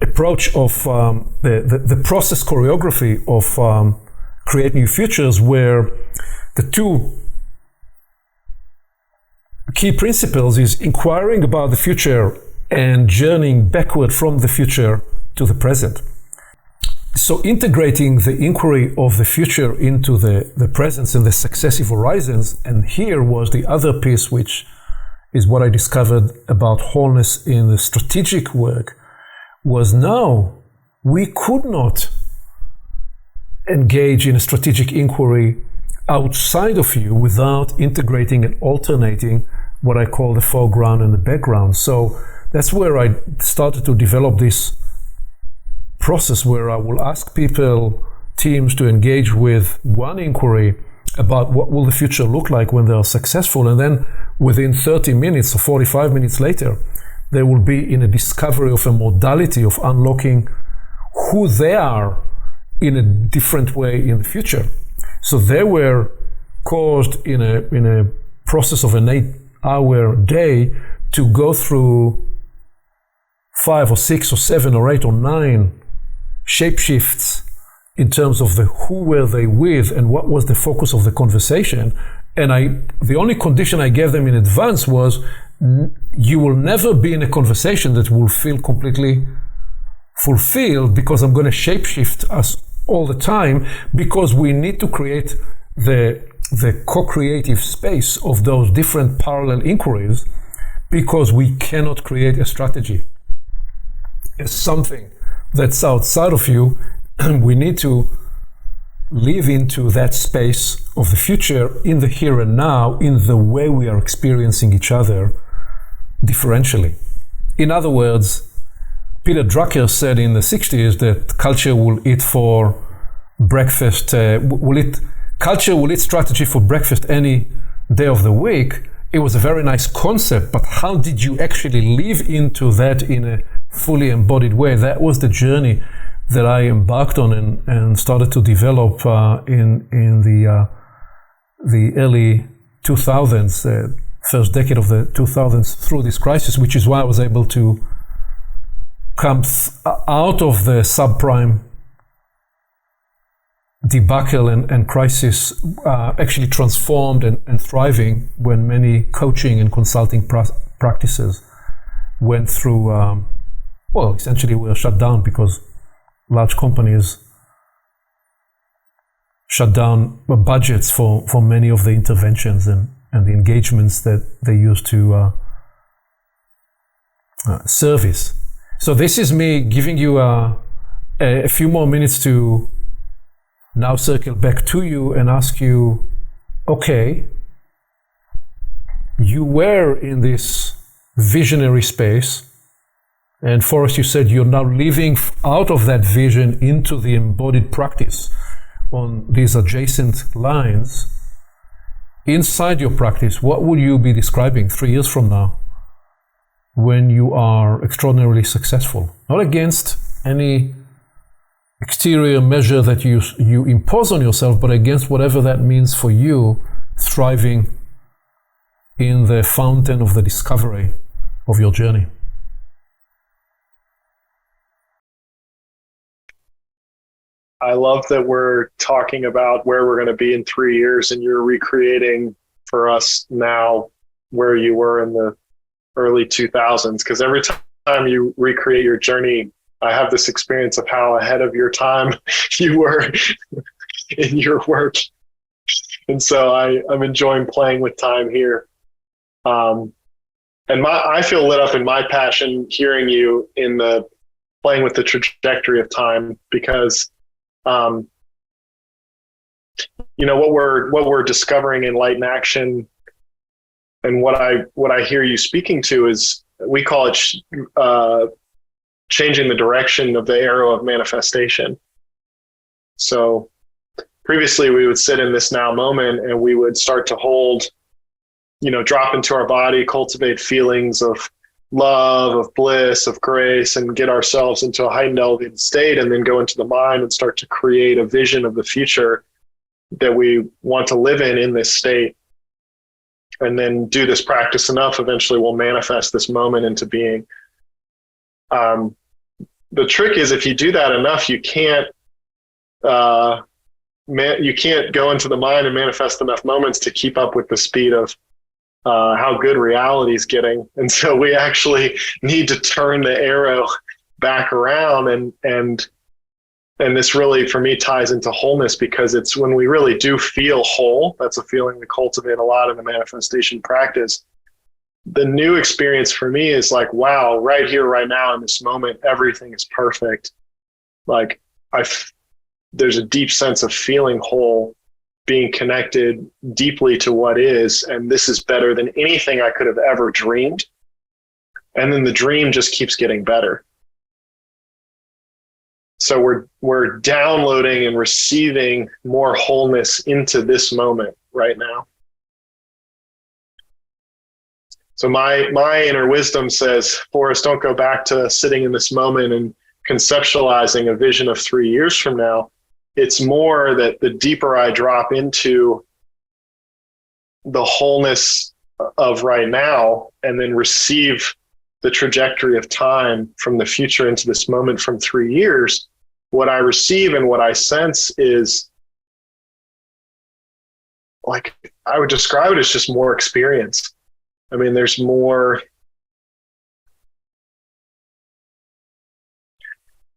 approach of the process choreography of Create New Futures, where the 2 key principles is inquiring about the future and journeying backward from the future to the present. So integrating the inquiry of the future into the present and the successive horizons, and here was the other piece, which is what I discovered about wholeness in the strategic work, was now we could not engage in a strategic inquiry outside of you without integrating and alternating what I call the foreground and the background. So that's where I started to develop this process where I will ask people, teams, to engage with one inquiry about what will the future look like when they are successful, and then within 30 minutes or 45 minutes later, they will be in a discovery of a modality of unlocking who they are in a different way in the future. So they were caused in a process of an 8-hour day to go through 5 or 6 or 7 or 8 or 9 shapeshifts in terms of who were they with and what was the focus of the conversation. And the only condition I gave them in advance was, you will never be in a conversation that will feel completely fulfilled, because I'm going to shapeshift us all the time, because we need to create the co-creative space of those different parallel inquiries, because we cannot create a strategy as something that's outside of you. We need to live into that space of the future in the here and now, in the way we are experiencing each other differentially. In other words, Peter Drucker said in the 60s that culture will eat for breakfast, culture will eat strategy for breakfast any day of the week. It was a very nice concept, but how did you actually live into that in a fully embodied way? That was the journey that I embarked on and started to develop in the early 2000s, first decade of the 2000s, through this crisis, which is why I was able to come out of the subprime debacle and crisis, actually transformed and thriving, when many coaching and consulting practices went through, essentially were shut down because large companies shut down budgets for many of the interventions and the engagements that they used to service. So this is me giving you a few more minutes to now circle back to you and ask you, okay, you were in this visionary space, and Forrest, you said you're now living out of that vision into the embodied practice on these adjacent lines. Inside your practice, what would you be describing 3 years from now when you are extraordinarily successful? Not against any exterior measure that you impose on yourself, but against whatever that means for you, thriving in the fountain of the discovery of your journey. I love that we're talking about where we're going to be in 3 years, and you're recreating for us now where you were in the early 2000s. Because every time you recreate your journey, I have this experience of how ahead of your time you were in your work. And so I'm enjoying playing with time here. And I feel lit up in my passion hearing you in the playing with the trajectory of time, because what we're discovering in Light in Action, and what I hear you speaking to is, we call it changing the direction of the arrow of manifestation. So previously we would sit in this now moment and we would start to hold, drop into our body, cultivate feelings of love, of bliss, of grace, and get ourselves into a heightened elevated state, and then go into the mind and start to create a vision of the future that we want to live in this state. And then do this practice enough, eventually we'll manifest this moment into being. The trick is, if you do that enough, you can't go into the mind and manifest enough moments to keep up with the speed of how good reality is getting. And so we actually need to turn the arrow back around. And this really, for me, ties into wholeness, because it's when we really do feel whole. That's a feeling we cultivate a lot in the manifestation practice. The new experience for me is like, wow, right here, right now, in this moment, everything is perfect. Like there's a deep sense of feeling whole, being connected deeply to what is, and this is better than anything I could have ever dreamed. And then the dream just keeps getting better. So we're downloading and receiving more wholeness into this moment right now. So my inner wisdom says, Forrest, don't go back to sitting in this moment and conceptualizing a vision of 3 years from now. It's more that the deeper I drop into the wholeness of right now and then receive the trajectory of time from the future into this moment from 3 years, what I receive and what I sense is, like, I would describe it as just more experience. I mean, there's more,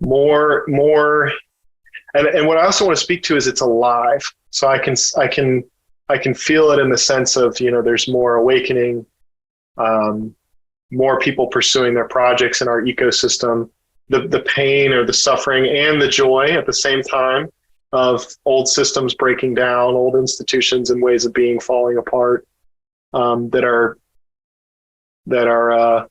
and what I also want to speak to is it's alive. So I can feel it in the sense of, there's more awakening, more people pursuing their projects in our ecosystem, the pain or the suffering and the joy at the same time of old systems breaking down, old institutions and ways of being falling apart, that are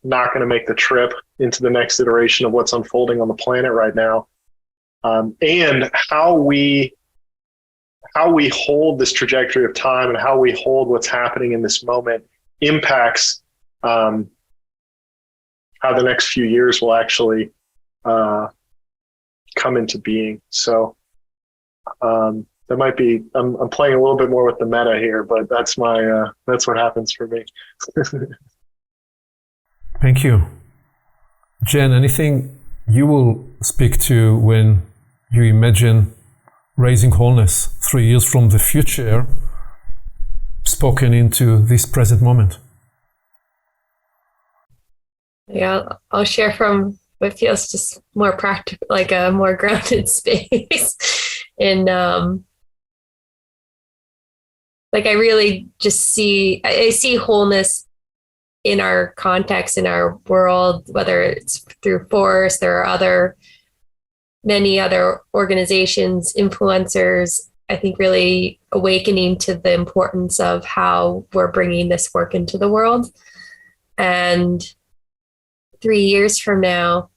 not going to make the trip into the next iteration of what's unfolding on the planet right now. And how we hold this trajectory of time and how we hold what's happening in this moment impacts how the next few years will actually come into being. So that might be, I'm playing a little bit more with the meta here, but that's what happens for me. Thank you. Jenn, anything you will speak to when you imagine Raising Wholeness 3 years from the future spoken into this present moment? Yeah, I'll share from what feels just more practical, like a more grounded space. And like I really just I see wholeness in our context, in our world, whether it's through Forrest, there are many other organizations, influencers, I think really awakening to the importance of how we're bringing this work into the world. And 3 years from now,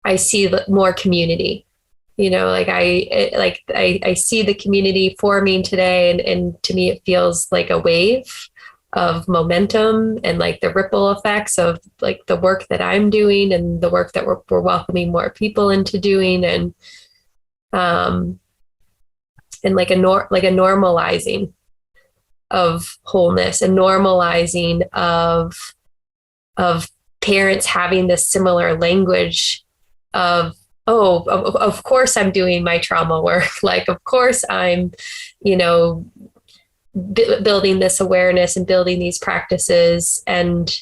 I see more community. I see the community forming today, and to me, it feels like a wave of momentum and like the ripple effects of like the work that I'm doing and the work that we're welcoming more people into doing, and like a normalizing of wholeness and normalizing of parents having this similar language of, of course I'm doing my trauma work. Like, of course I'm, building this awareness and building these practices and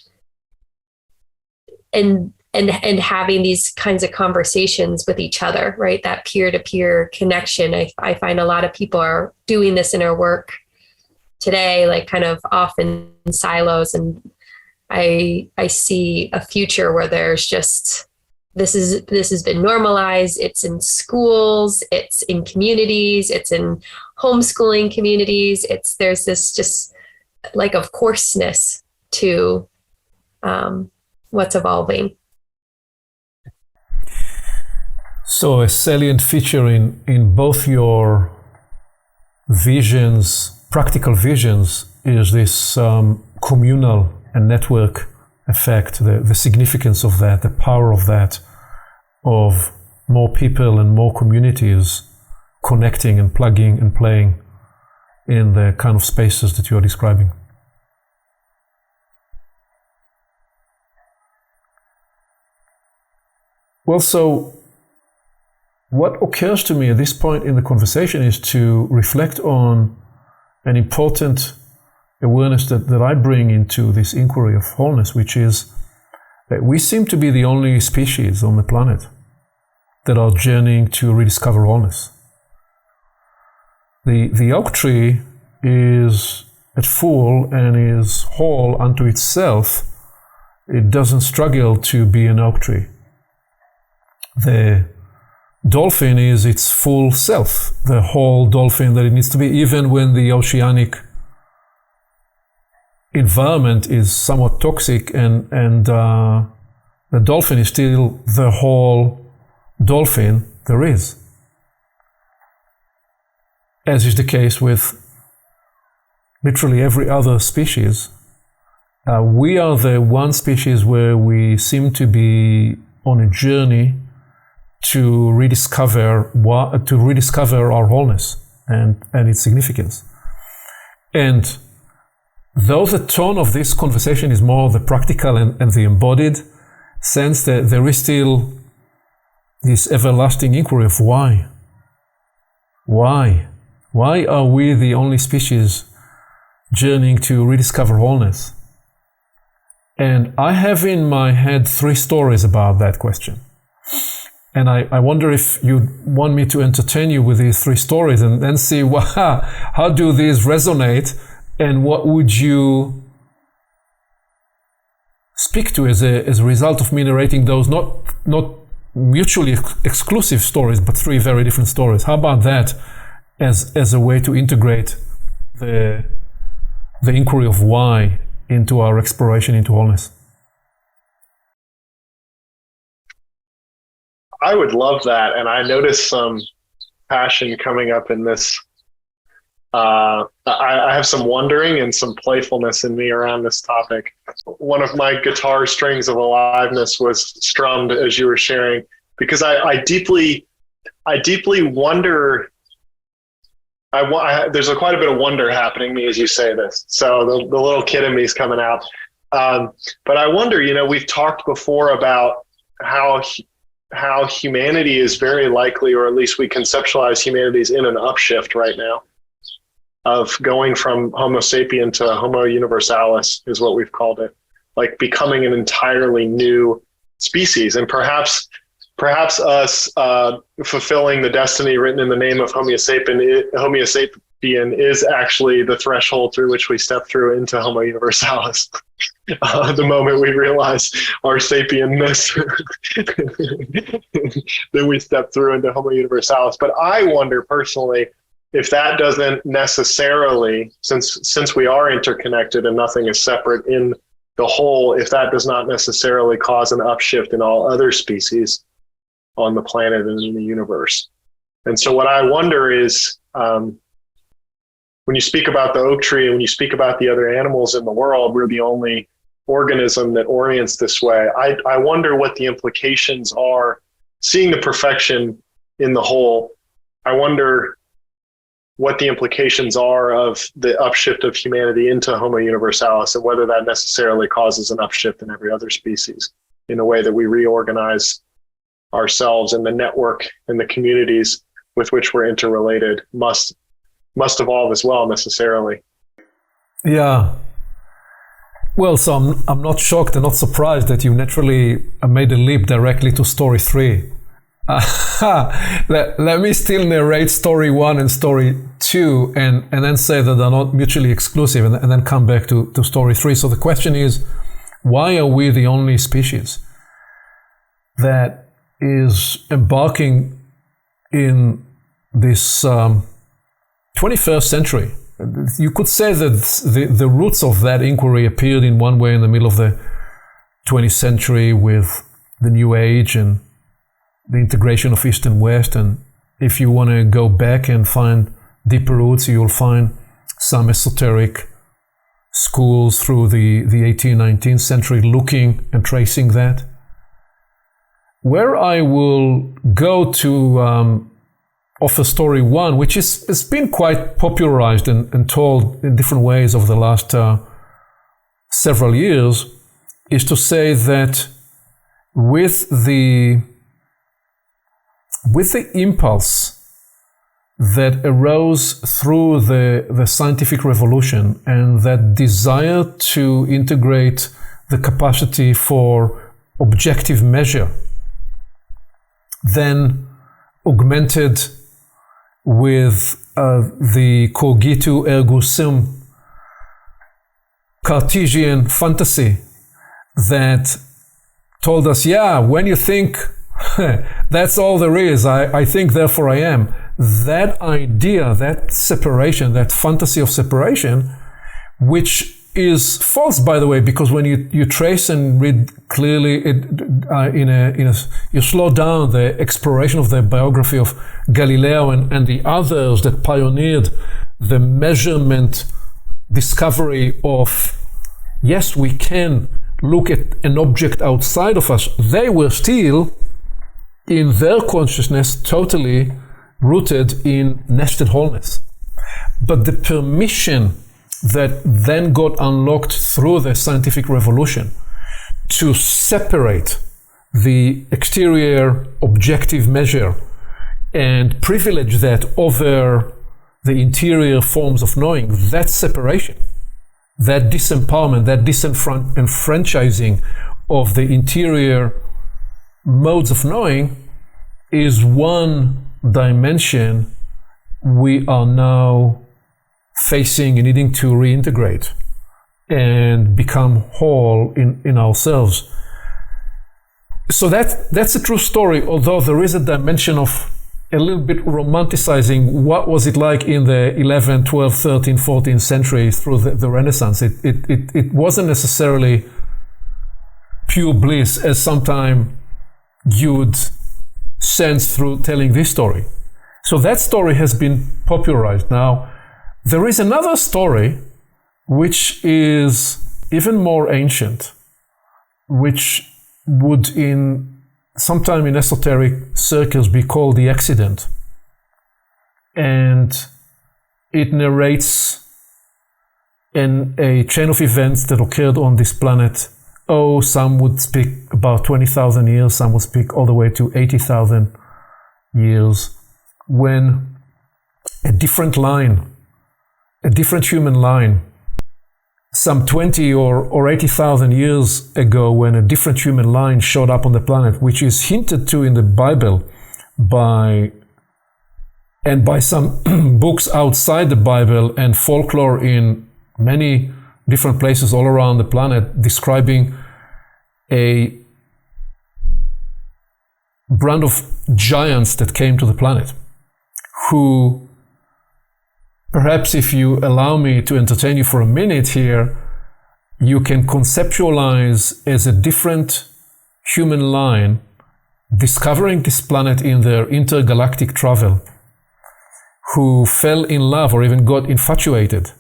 having these kinds of conversations with each other, right? That peer-to-peer connection. I find a lot of people are doing this in our work today, like kind of off in silos. And I see a future where there's just, this has been normalized. It's in schools, it's in communities, it's in homeschooling communities. There's this just like of courseness to what's evolving. So a salient feature in both your visions, practical visions, is this communal and network effect, the significance of that, the power of that, of more people and more communities connecting and plugging and playing in the kind of spaces that you are describing. Well, so what occurs to me at this point in the conversation is to reflect on an important awareness that I bring into this inquiry of wholeness, which is that we seem to be the only species on the planet that are journeying to rediscover wholeness. The oak tree is at full and is whole unto itself. It doesn't struggle to be an oak tree. The dolphin is its full self, the whole dolphin that it needs to be, even when the oceanic environment is somewhat toxic, and the dolphin is still the whole dolphin there is. As is the case with literally every other species. We are the one species where we seem to be on a journey to rediscover our wholeness and its significance. And though the tone of this conversation is more the practical and the embodied sense, that there is still this everlasting inquiry of why. Why? Why are we the only species journeying to rediscover wholeness? And I have in my head 3 stories about that question. And I wonder if you want me to entertain you with these 3 stories and then see how do these resonate, and what would you speak to as a result of me narrating those not mutually exclusive stories, but 3 very different stories. How about that as a way to integrate the inquiry of why into our exploration into wholeness? I would love that. And I noticed some passion coming up in this. I have some wondering and some playfulness in me around this topic. One of my guitar strings of aliveness was strummed as you were sharing, because I deeply wonder. There's quite a bit of wonder happening in me as you say this. So the little kid in me is coming out. But I wonder, we've talked before about how humanity is very likely, or at least we conceptualize humanity is in an upshift right now, of going from Homo sapien to Homo universalis is what we've called it, like becoming an entirely new species. And perhaps us fulfilling the destiny written in the name of Homo sapien is actually the threshold through which we step through into Homo universalis. The moment we realize our sapienness, then we step through into Homo universalis. But I wonder personally if that doesn't necessarily, since we are interconnected and nothing is separate in the whole, if that does not necessarily cause an upshift in all other species on the planet and in the universe. And so what I wonder is, when you speak about the oak tree and when you speak about the other animals in the world, we're the only organism that orients this way. I wonder what the implications are, seeing the perfection in the whole. I wonder what the implications are of the upshift of humanity into Homo universalis, and whether that necessarily causes an upshift in every other species in the way that we reorganize ourselves, and the network and the communities with which we're interrelated must evolve as well, necessarily. Yeah. Well, so I'm not shocked and not surprised that you naturally made a leap directly to story 3. Let me still narrate story 1 and story 2 and then say that they're not mutually exclusive, and then come back to story 3. So the question is, why are we the only species that is embarking in this 21st century? You could say that the roots of that inquiry appeared in one way in the middle of the 20th century with the New Age and the integration of East and West. And if you want to go back and find deeper roots, you'll find some esoteric schools through the 18th, 19th century looking and tracing that. Where I will go to offer story 1, which has been quite popularized and told in different ways over the last several years, is to say that with the impulse that arose through the scientific revolution, and that desire to integrate the capacity for objective measure, then augmented with the cogito ergo sum Cartesian fantasy that told us, when you think, that's all there is, I think, therefore I am. That idea, that separation, that fantasy of separation, which is false, by the way, because when you trace and read clearly, you slow down the exploration of the biography of Galileo and the others that pioneered the measurement discovery of, yes, we can look at an object outside of us. They were still in their consciousness totally rooted in nested wholeness. But the permission that then got unlocked through the scientific revolution to separate the exterior objective measure and privilege that over the interior forms of knowing, that separation, that disempowerment, that disenfranchising of the interior modes of knowing is one dimension we are now facing and needing to reintegrate and become whole in ourselves. So that's a true story, although there is a dimension of a little bit romanticizing what was it like in the 11th, 12th, 13th, 14th century through the Renaissance. It wasn't necessarily pure bliss as sometimes you'd sense through telling this story. So that story has been popularized. Now, there is another story which is even more ancient, which would sometime in esoteric circles be called the accident. And it narrates a chain of events that occurred on this planet. Some would speak about 20,000 years, some would speak all the way to 80,000 years, when a different human line, some 20 or 80,000 years ago, when a different human line showed up on the planet, which is hinted to in the Bible by some books outside the Bible and folklore in many different places all around the planet, describing a brand of giants that came to the planet, who, perhaps if you allow me to entertain you for a minute here, you can conceptualize as a different human line discovering this planet in their intergalactic travel, who fell in love or even got infatuated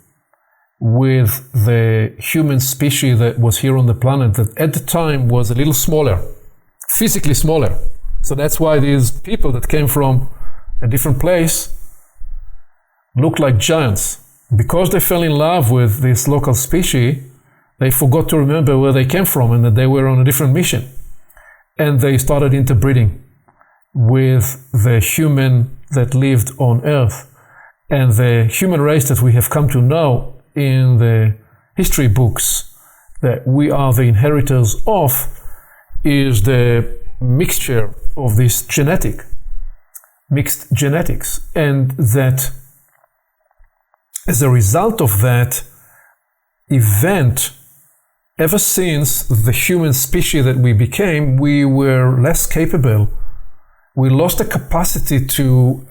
with the human species that was here on the planet, that at the time was a little smaller, physically smaller. So that's why these people that came from a different place looked like giants. Because they fell in love with this local species, they forgot to remember where they came from and that they were on a different mission. And they started interbreeding with the human that lived on Earth. And the human race that we have come to know in the history books that we are the inheritors of is the mixture of this mixed genetics. And that as a result of that event, ever since the human species that we became, we were less capable. We lost the capacity to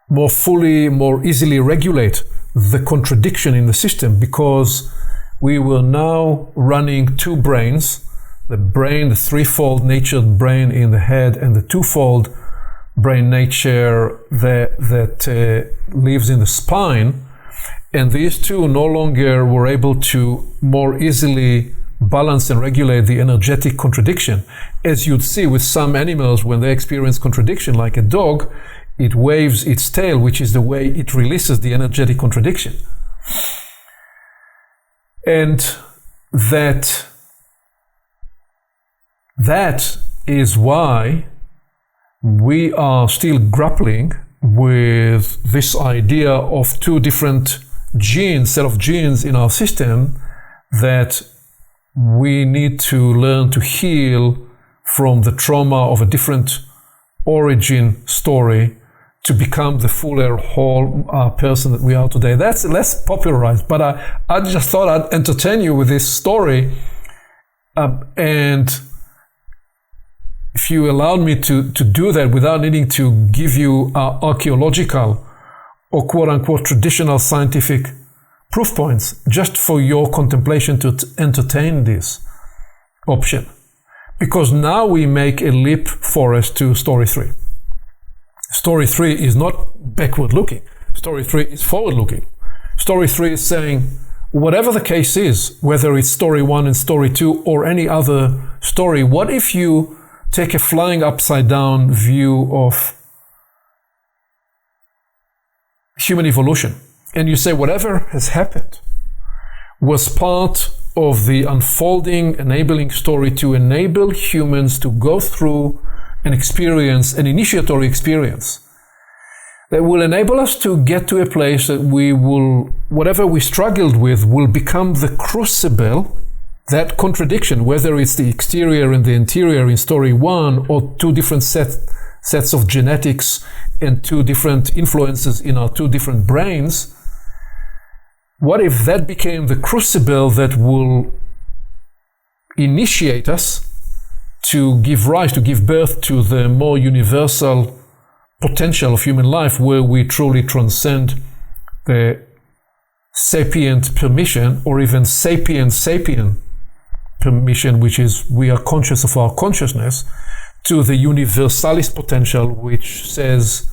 more fully, more easily regulate the contradiction in the system, because we were now running two brains, the threefold natured brain in the head and the twofold brain nature that lives in the spine. And these two no longer were able to more easily balance and regulate the energetic contradiction. As you'd see with some animals, when they experience contradiction, like a dog, it waves its tail, which is the way it releases the energetic contradiction. And that is why we are still grappling with this idea of two different set of genes in our system that we need to learn to heal from the trauma of a different origin story to become the fuller whole person that we are today. That's less popularized, but I just thought I'd entertain you with this story. And if you allowed me to do that without needing to give you archaeological or quote-unquote traditional scientific proof points, just for your contemplation to entertain this option. Because now we make a leap, Forrest, to story 3. Story 3 is not backward-looking. Story 3 is forward-looking. Story 3 is saying, whatever the case is, whether it's story 1 and story 2 or any other story, what if you take a flying upside down view of human evolution, and you say whatever has happened was part of the unfolding, enabling story to enable humans to go through an experience, an initiatory experience, that will enable us to get to a place that we will, whatever we struggled with, will become the crucible, that contradiction, whether it's the exterior and the interior in story one, or two different sets of genetics and two different influences in our two different brains. What if that became the crucible that will initiate us to give rise, to give birth to the more universal potential of human life, where we truly transcend the sapient permission, or even sapient permission, which is we are conscious of our consciousness, to the universalist potential, which says,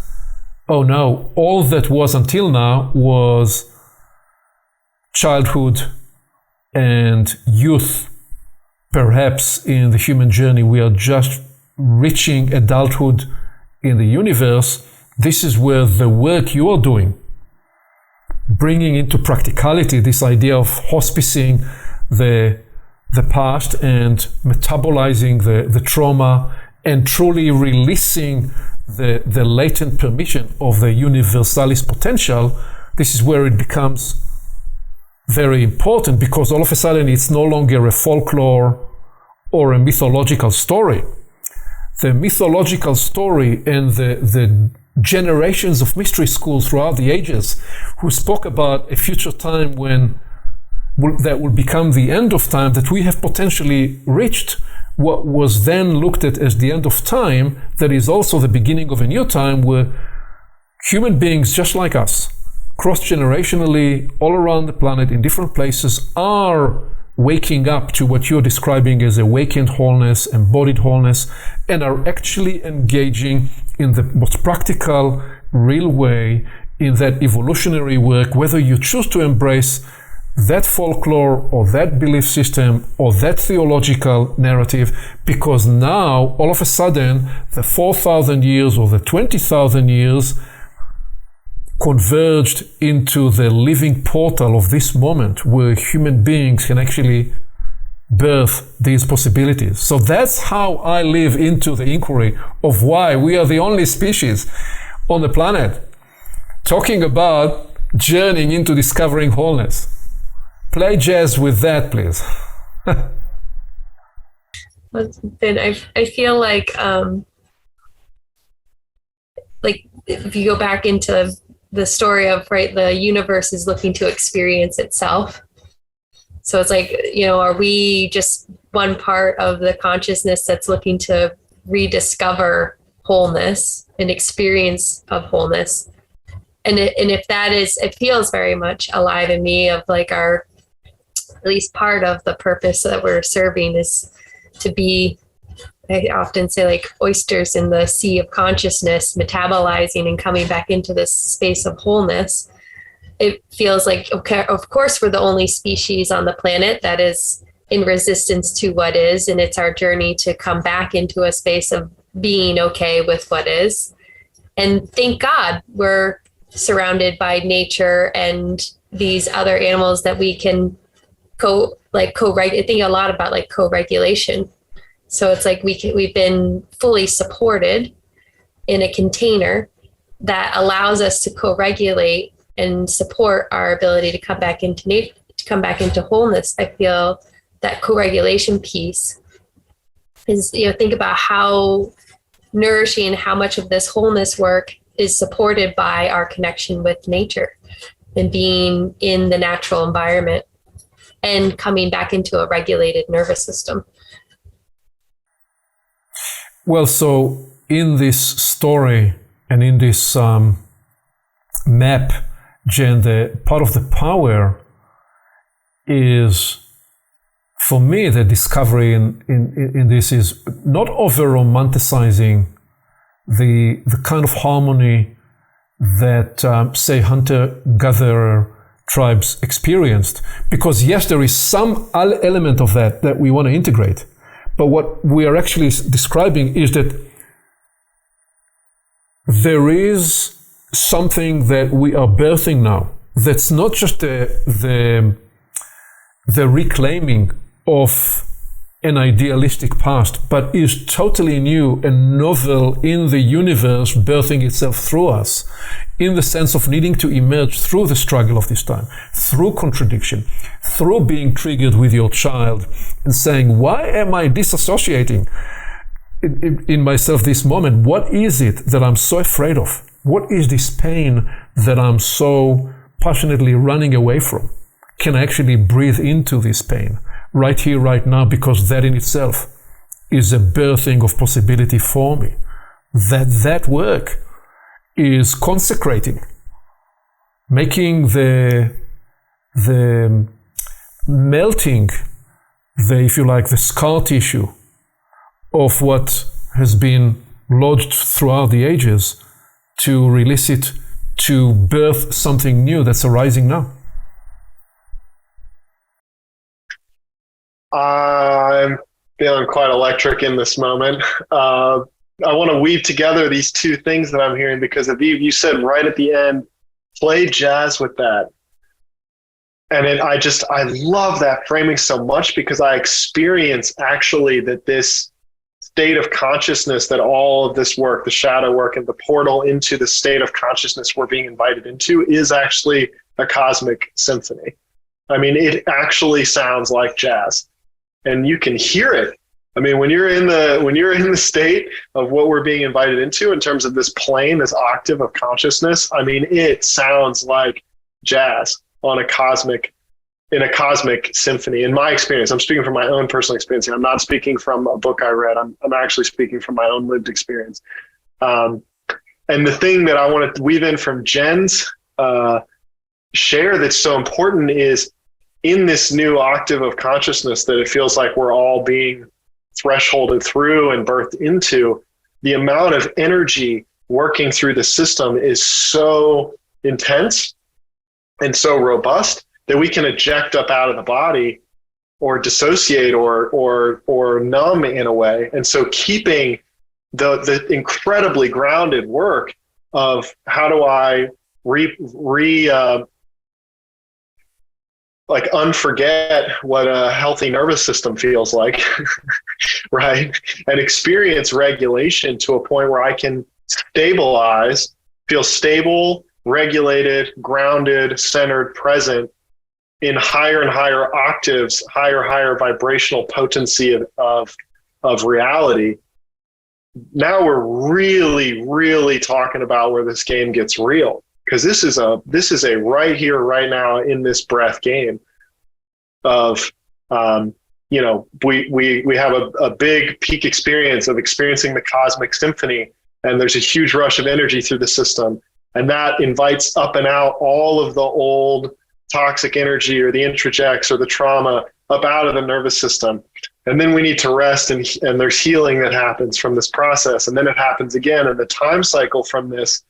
oh no, all that was until now was childhood and youth. Perhaps in the human journey we are just reaching adulthood in the universe. This is where the work you are doing, bringing into practicality this idea of hospicing the past and metabolizing the trauma and truly releasing the latent permission of the universalist potential. This is where it becomes very important, because all of a sudden it's no longer a folklore or a mythological story. The mythological story and the generations of mystery schools throughout the ages who spoke about a future time when that will become the end of time, that we have potentially reached what was then looked at as the end of time, that is also the beginning of a new time, where human beings just like us, cross-generationally, all around the planet, in different places, are waking up to what you're describing as awakened wholeness, embodied wholeness, and are actually engaging in the most practical, real way in that evolutionary work, whether you choose to embrace that folklore or that belief system or that theological narrative, because now, all of a sudden, the 4,000 years or the 20,000 years converged into the living portal of this moment where human beings can actually birth these possibilities. So that's how I live into the inquiry of why we are the only species on the planet talking about journeying into discovering wholeness. Play jazz with that, please. Then I feel like if you go back into the story of, right, the universe is looking to experience itself. So it's like, are we just one part of the consciousness that's looking to rediscover wholeness and experience of wholeness? And if that is, it feels very much alive in me, of like our, at least part of the purpose that we're serving is to be, I often say, like oysters in the sea of consciousness, metabolizing and coming back into this space of wholeness. It feels like, okay, of course, we're the only species on the planet that is in resistance to what is, and it's our journey to come back into a space of being okay with what is. And thank God we're surrounded by nature and these other animals that we can co-regulate. I think a lot about like co-regulation. So it's like we've been fully supported in a container that allows us to co-regulate and support our ability to come back into nature, to come back into wholeness. I feel that co-regulation piece is, think about how nourishing, how much of this wholeness work is supported by our connection with nature and being in the natural environment and coming back into a regulated nervous system. Well, so in this story and in this map, Jenn, the part of the power is, for me, the discovery in this is not over-romanticizing the kind of harmony that, say, hunter-gatherer tribes experienced. Because yes, there is some element of that we want to integrate. But what we are actually describing is that there is something that we are birthing now that's not just the reclaiming of an idealistic past, but is totally new and novel in the universe, birthing itself through us, in the sense of needing to emerge through the struggle of this time, through contradiction, through being triggered with your child and saying, why am I disassociating in myself this moment? What is it that I'm so afraid of? What is this pain that I'm so passionately running away from? Can I actually breathe into this pain right here, right now? Because that in itself is a birthing of possibility for me. That work is consecrating, making the melting, if you like, the scar tissue of what has been lodged throughout the ages, to release it, to birth something new that's arising now. I'm feeling quite electric in this moment. I want to weave together these two things that I'm hearing, because Aviv, you said right at the end, play jazz with that. And I love that framing so much, because I experience actually that this state of consciousness, that all of this work, the shadow work and the portal into the state of consciousness we're being invited into, is actually a cosmic symphony. I mean, it actually sounds like jazz, and you can hear it. I mean, when you're in the state of what we're being invited into in terms of this plane, this octave of consciousness, I mean, it sounds like jazz in a cosmic symphony. In my experience, I'm speaking from my own personal experience here. I'm not speaking from a book I read. I'm actually speaking from my own lived experience. And the thing that I want to weave in from Jenn's share that's so important is, in this new octave of consciousness that it feels like we're all being thresholded through and birthed into, the amount of energy working through the system is so intense and so robust that we can eject up out of the body or dissociate or numb in a way. And so keeping the incredibly grounded work of how do I unforget what a healthy nervous system feels like, right? And experience regulation to a point where I can stabilize, feel stable, regulated, grounded, centered, present in higher and higher octaves, higher vibrational potency of reality. Now we're really, really talking about where this game gets real. Because this is a right here, right now, in this breath game of, we have a big peak experience of experiencing the cosmic symphony, and there's a huge rush of energy through the system, and that invites up and out all of the old toxic energy or the introjects or the trauma up out of the nervous system. And then we need to rest, and there's healing that happens from this process, and then it happens again, and the time cycle from this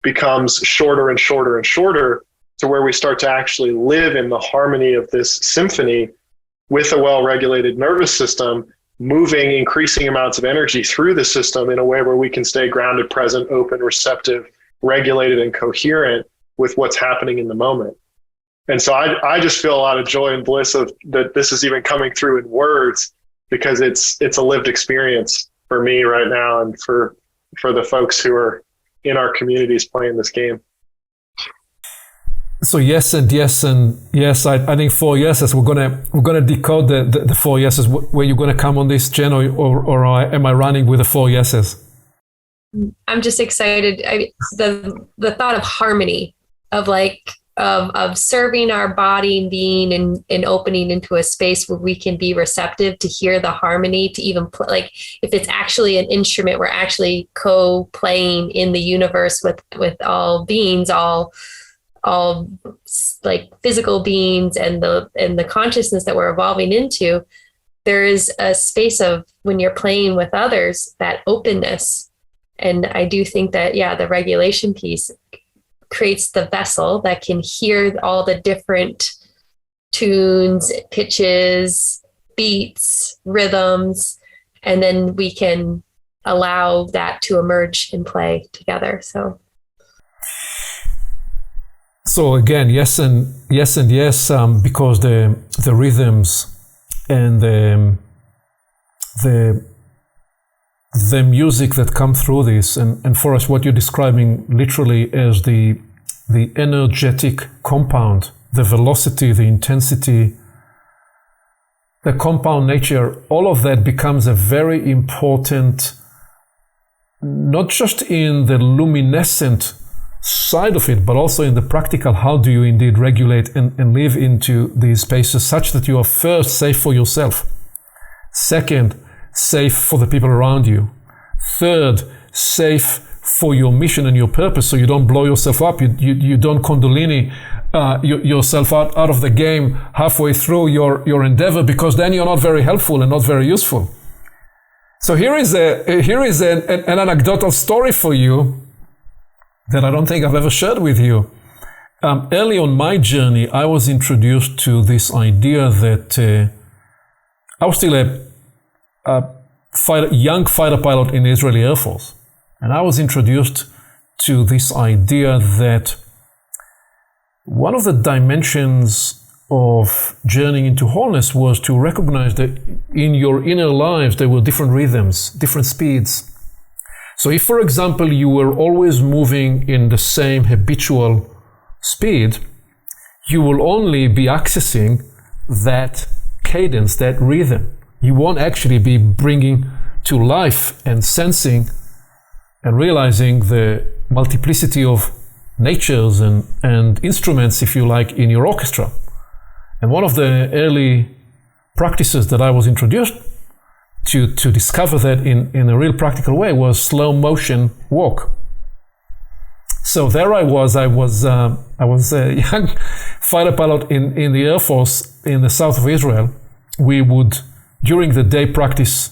becomes shorter and shorter and shorter, to where we start to actually live in the harmony of this symphony with a well-regulated nervous system, moving increasing amounts of energy through the system in a way where we can stay grounded, present, open, receptive, regulated, and coherent with what's happening in the moment. And so I just feel a lot of joy and bliss of that this is even coming through in words, because it's a lived experience for me right now, and for the folks who are in our communities playing this game. So yes and yes and yes. I think 4 yeses. We're gonna decode the 4 yeses. Were you gonna come on this, Jenn, or am I running with the 4 yeses? I'm just excited. The thought of harmony, of serving our body and being and opening into a space where we can be receptive to hear the harmony, to even play, like if it's actually an instrument, we're actually co-playing in the universe with all beings, all like physical beings, and the consciousness that we're evolving into. There is a space of, when you're playing with others, that openness. And I do think that, the regulation piece creates the vessel that can hear all the different tunes, pitches, beats, rhythms, and then we can allow that to emerge and play together. So again, yes and yes, because the rhythms and the music that come through this, and for us, what you're describing literally as the energetic compound, the velocity, the intensity, the compound nature, all of that becomes a very important, not just in the luminescent side of it, but also in the practical. How do you indeed regulate and live into these spaces such that you are first safe for yourself, second, safe for the people around you, third, safe for your mission and your purpose, so you don't blow yourself up, you don't Kundalini yourself out of the game halfway through your endeavor, because then you're not very helpful and not very useful. So here is an anecdotal story for you that I don't think I've ever shared with you. Early on my journey, I was introduced to this idea that I was still a young fighter pilot in the Israeli Air Force. And I was introduced to this idea that one of the dimensions of journeying into wholeness was to recognize that in your inner lives there were different rhythms, different speeds. So if, for example, you were always moving in the same habitual speed, you will only be accessing that cadence, that rhythm. You won't actually be bringing to life and sensing and realizing the multiplicity of natures and instruments, if you like, in your orchestra. And one of the early practices that I was introduced to discover that in a real practical way was slow motion walk. So there I was a young fighter pilot in the Air Force in the south of Israel. We would, during the day, practice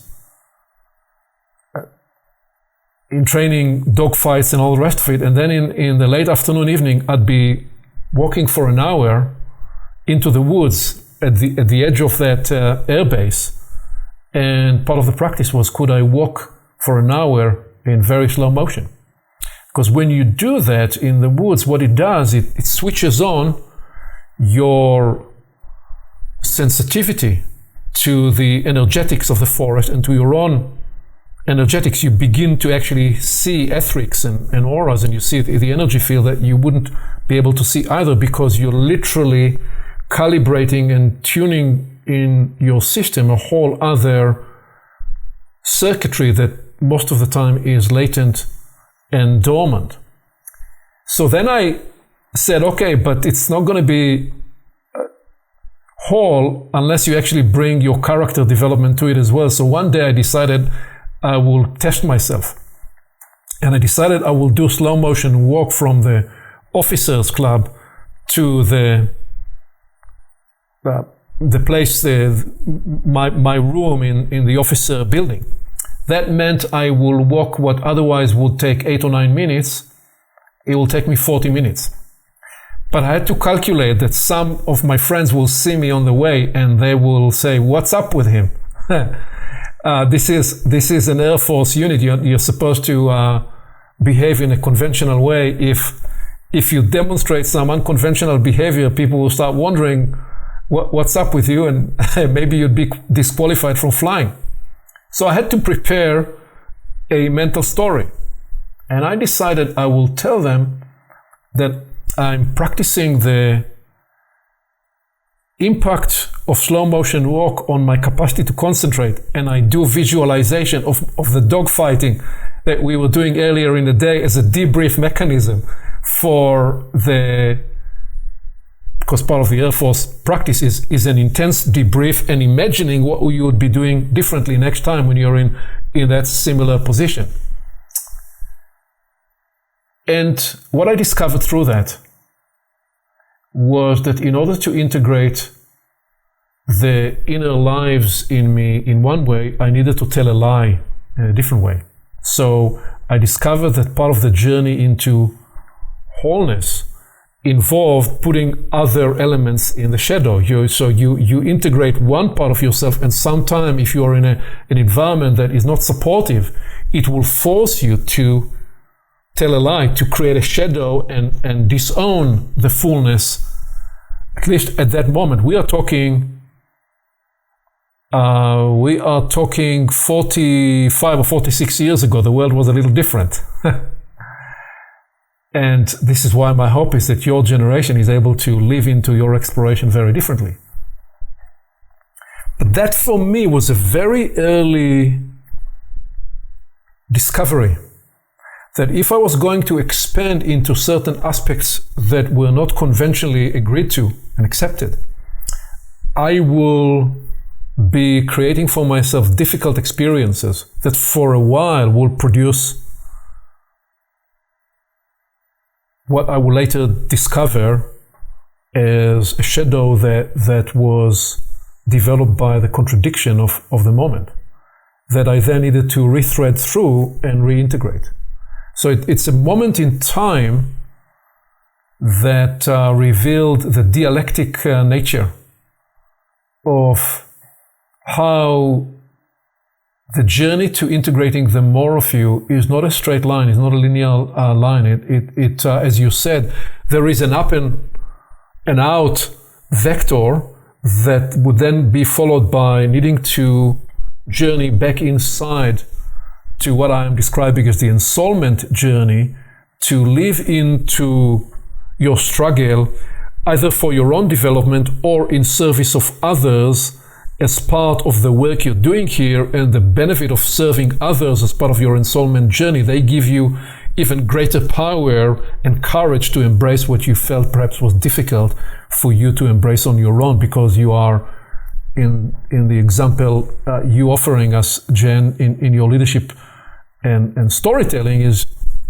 in training dogfights and all the rest of it. And then in the late afternoon, evening, I'd be walking for an hour into the woods at the edge of that air base. And part of the practice was, could I walk for an hour in very slow motion? Because when you do that in the woods, what it does, it switches on your sensitivity to the energetics of the forest and to your own energetics. You begin to actually see etherics and auras, and you see the energy field that you wouldn't be able to see either, because you're literally calibrating and tuning in your system a whole other circuitry that most of the time is latent and dormant. So then I said, okay, but it's not going to be whole unless you actually bring your character development to it as well. So one day I decided I will test myself. And I decided I will do slow motion walk from the officers club to the place, my room in the officer building. That meant I will walk what otherwise would take 8 or 9 minutes. It will take me 40 minutes. But I had to calculate that some of my friends will see me on the way and they will say, what's up with him? This is an Air Force unit. You're supposed to behave in a conventional way. If you demonstrate some unconventional behavior, people will start wondering what's up with you, and maybe you'd be disqualified from flying. So I had to prepare a mental story. And I decided I will tell them that I'm practicing the impact of slow motion walk on my capacity to concentrate. And I do visualization of the dogfighting that we were doing earlier in the day as a debrief mechanism for because part of the Air Force practice is an intense debrief and imagining what you would be doing differently next time when you're in that similar position. And what I discovered through that was that in order to integrate the inner lives in me in one way, I needed to tell a lie in a different way. So I discovered that part of the journey into wholeness involved putting other elements in the shadow. So you integrate one part of yourself, and sometimes if you are in an environment that is not supportive, it will force you to tell a lie, to create a shadow and disown the fullness. At least at that moment, we are talking 45 or 46 years ago. The world was a little different. And this is why my hope is that your generation is able to live into your exploration very differently. But that for me was a very early discovery that if I was going to expand into certain aspects that were not conventionally agreed to and accepted, I will be creating for myself difficult experiences that for a while will produce what I will later discover as a shadow that was developed by the contradiction of the moment, that I then needed to rethread through and reintegrate. So it's a moment in time that revealed the dialectic nature of how the journey to integrating the more of you is not a straight line, it's not a linear line. It as you said, there is an up and out vector that would then be followed by needing to journey back inside to what I am describing as the ensoulment journey, to live into your struggle, either for your own development or in service of others as part of the work you're doing here, and the benefit of serving others as part of your ensoulment journey. They give you even greater power and courage to embrace what you felt perhaps was difficult for you to embrace on your own, because you are in the example you offering us, Jenn, in your leadership and storytelling, is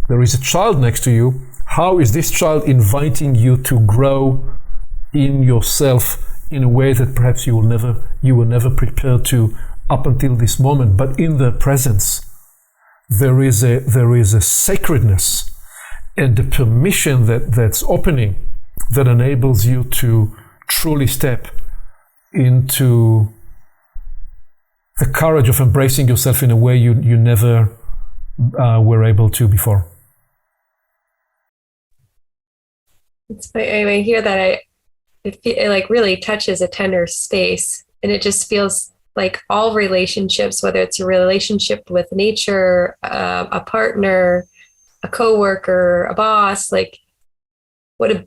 there is a child next to you. How is this child inviting you to grow in yourself in a way that perhaps you were never prepared to up until this moment? But in the presence, there is a sacredness and the permission that's opening that enables you to truly step into the courage of embracing yourself in a way you never were able to before. I hear that it like really touches a tender space, and it just feels like all relationships, whether it's a relationship with nature, a partner, a coworker, a boss, like what a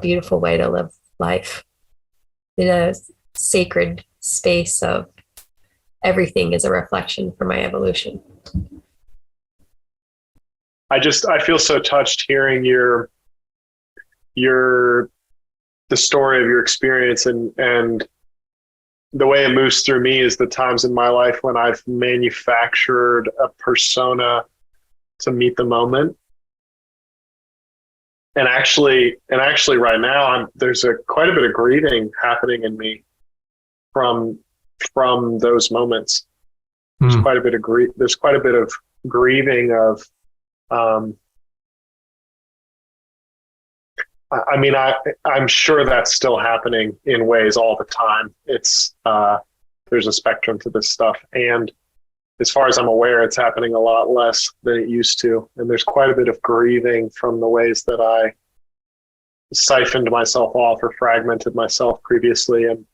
beautiful way to live life in a sacred space of everything is a reflection for my evolution. I feel so touched hearing the story of your experience, and the way it moves through me is the times in my life when I've manufactured a persona to meet the moment. And actually right now there's quite a bit of grieving happening in me from those moments. There's quite a bit of grieving of I'm sure that's still happening in ways all the time. It's there's a spectrum to this stuff, and as far as I'm aware, it's happening a lot less than it used to. And there's quite a bit of grieving from the ways that I siphoned myself off or fragmented myself previously, and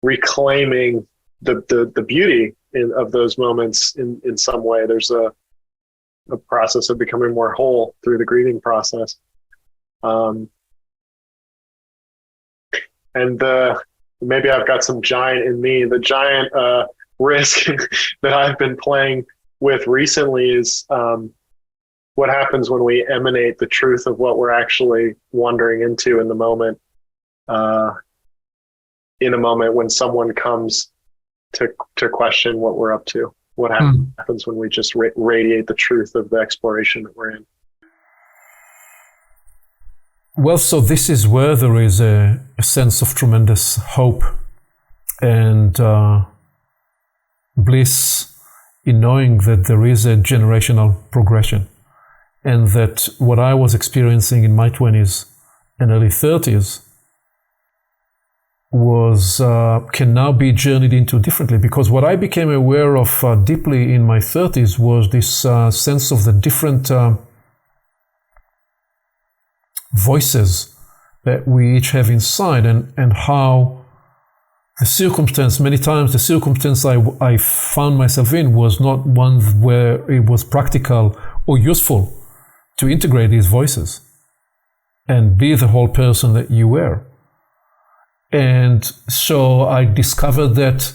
reclaiming the beauty of those moments in some way. There's a process of becoming more whole through the grieving process. And maybe I've got some giant in me. The giant risk that I've been playing with recently is what happens when we emanate the truth of what we're actually wandering into in the moment. In a moment when someone comes to question what we're up to. What happens when we just radiate the truth of the exploration that we're in? Well, so this is where there is a sense of tremendous hope and bliss in knowing that there is a generational progression, and that what I was experiencing in my 20s and early 30s can now be journeyed into differently, because what I became aware of deeply in my 30s was this sense of the different voices that we each have inside, and how the circumstance, many times the circumstance I found myself in was not one where it was practical or useful to integrate these voices and be the whole person that you were. And so I discovered that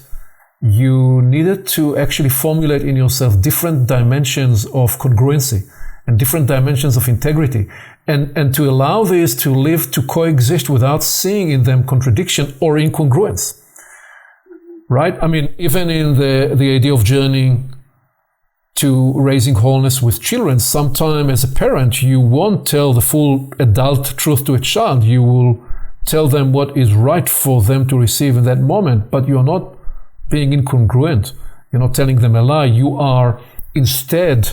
you needed to actually formulate in yourself different dimensions of congruency and different dimensions of integrity, and to allow these to live, to coexist without seeing in them contradiction or incongruence. Right? I mean, even in the idea of journeying to raising wholeness with children, sometime as a parent, you won't tell the full adult truth to a child. You will tell them what is right for them to receive in that moment, but you're not being incongruent. You're not telling them a lie. You are, instead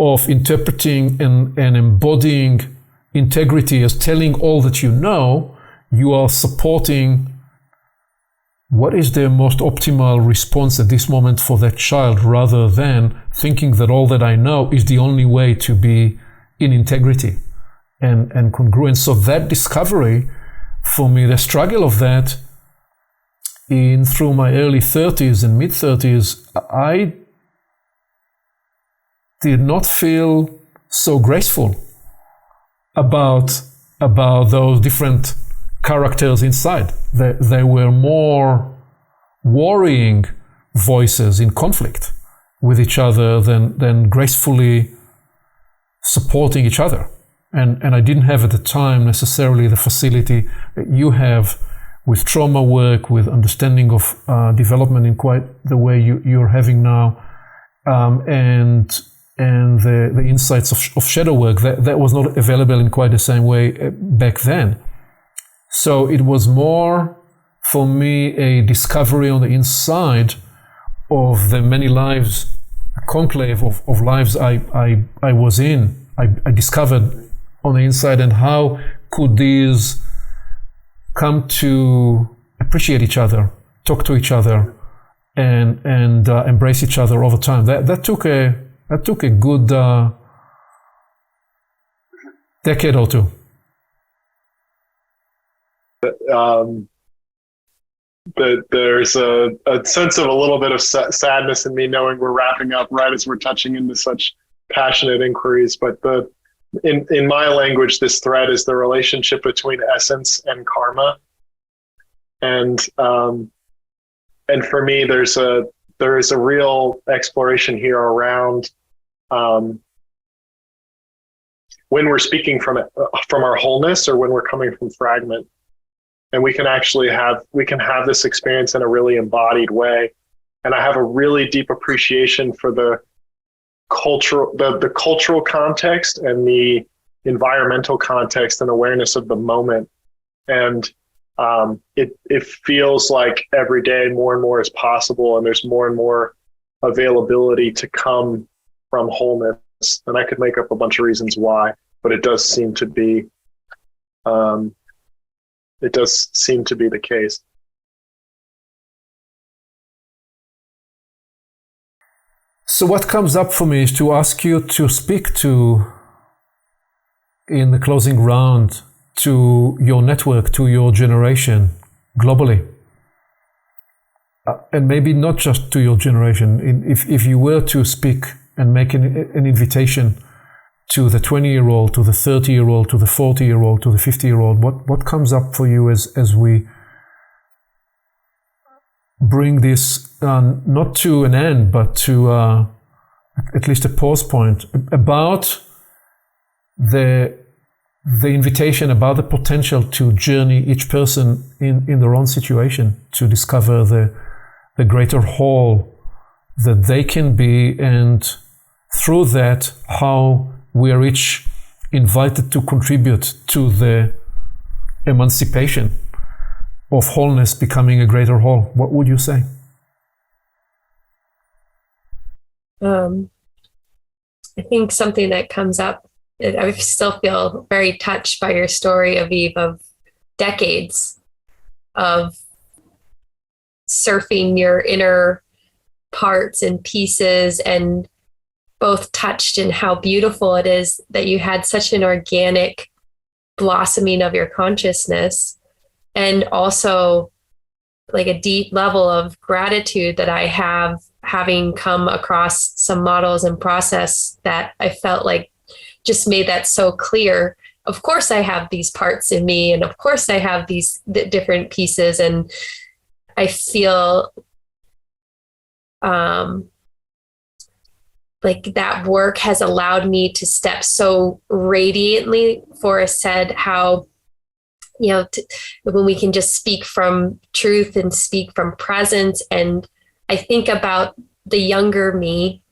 of interpreting and embodying integrity as telling all that you know, you are supporting what is the most optimal response at this moment for that child, rather than thinking that all that I know is the only way to be in integrity and congruence. So that discovery, for me, the struggle of that through my early 30s and mid 30s, I did not feel so graceful about those different characters inside. They were more worrying voices in conflict with each other than gracefully supporting each other. And I didn't have at the time necessarily the facility that you have with trauma work, with understanding of development in quite the way you're having now, and the insights of shadow work that was not available in quite the same way back then. So it was more for me a discovery on the inside of the many lives, a conclave of lives I was in. I discovered on the inside, and how could these come to appreciate each other, talk to each other, and embrace each other over time. That took a good decade or two. There's a sense of a little bit of sadness in me knowing we're wrapping up right as we're touching into such passionate inquiries. But in my language, this thread is the relationship between essence and karma. And for me, there is a real exploration here around when we're speaking from our wholeness, or when we're coming from fragment. And we can actually have this experience in a really embodied way. And I have a really deep appreciation for the cultural context and the environmental context and awareness of the moment. And it feels like every day more and more is possible, and there's more and more availability to come from wholeness. And I could make up a bunch of reasons why, but it does seem to be the case. So what comes up for me is to ask you to speak to, in the closing round, to your network, to your generation globally. And maybe not just to your generation. If you were to speak and make an invitation to the 20-year-old, to the 30-year-old, to the 40-year-old, to the 50-year-old, what comes up for you as we bring this not to an end, but to at least a pause point about the invitation, about the potential to journey each person in their own situation, to discover the greater whole that they can be, and through that, how we are each invited to contribute to the emancipation of wholeness becoming a greater whole. What would you say? I think something that comes up I still feel very touched by your story, Aviv, of decades of surfing your inner parts and pieces, and both touched in how beautiful it is that you had such an organic blossoming of your consciousness, and also like a deep level of gratitude that I have, having come across some models and process that I felt like just made that so clear. Of course I have these parts in me, and of course I have these different pieces, and I feel like that work has allowed me to step so radiantly. Forrest said how, you know, when we can just speak from truth and speak from presence. And I think about the younger me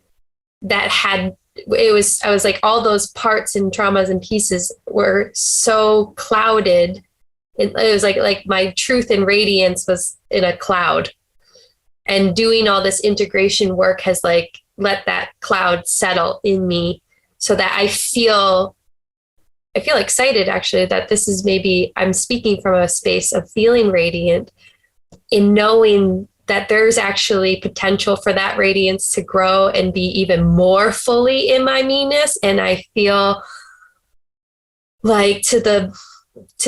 that had, I was like, all those parts and traumas and pieces were so clouded. It was like my truth and radiance was in a cloud, and doing all this integration work has like let that cloud settle in me, so that I feel excited actually that this is, maybe I'm speaking from a space of feeling radiant, in knowing that there's actually potential for that radiance to grow and be even more fully in my meanness. And I feel like to the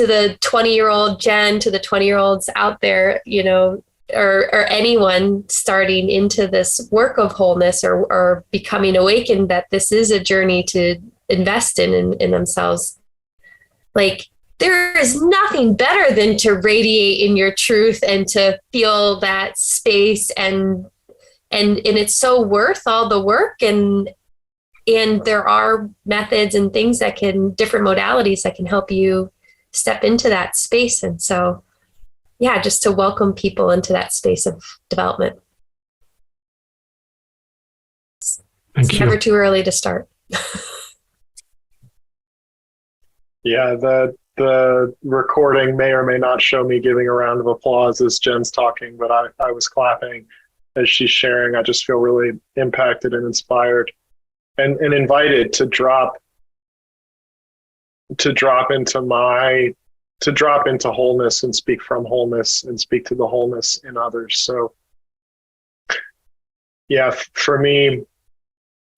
20-year-old Jen, to the 20-year-olds out there, you know, or anyone starting into this work of wholeness, or becoming awakened, that this is a journey to invest in themselves. Like, there is nothing better than to radiate in your truth and to feel that space, and it's so worth all the work. And there are methods and things that can, different modalities that can help you step into that space. And so, yeah, just to welcome people into that space of development. It's never too early to start. Yeah, the recording may or may not show me giving a round of applause as Jen's talking, but I was clapping as she's sharing. I just feel really impacted and inspired, and invited to drop into wholeness, and speak from wholeness, and speak to the wholeness in others. So yeah, for me,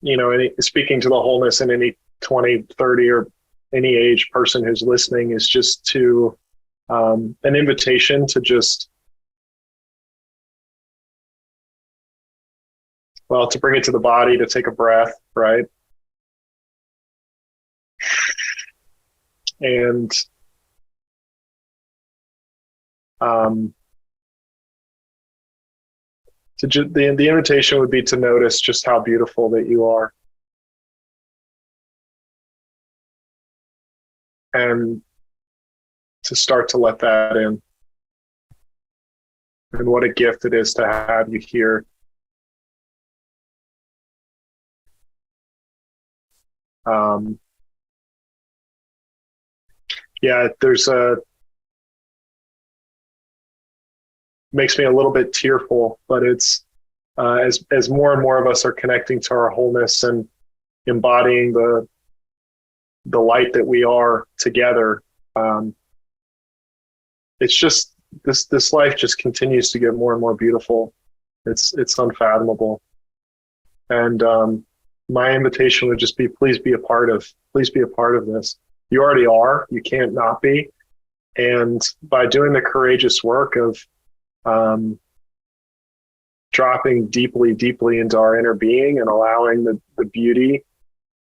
you know, speaking to the wholeness in any 20, 30, or any age person who's listening is just to an invitation to just, well, to bring it to the body, to take a breath, right? And the invitation would be to notice just how beautiful that you are, and to start to let that in. And what a gift it is to have you here. Yeah, makes me a little bit tearful, but it's as more and more of us are connecting to our wholeness and embodying the light that we are together. It's just this life just continues to get more and more beautiful. It's unfathomable. And my invitation would just be, please be a part of this. You already are. You can't not be. And by doing the courageous work of dropping deeply, deeply into our inner being, and allowing the beauty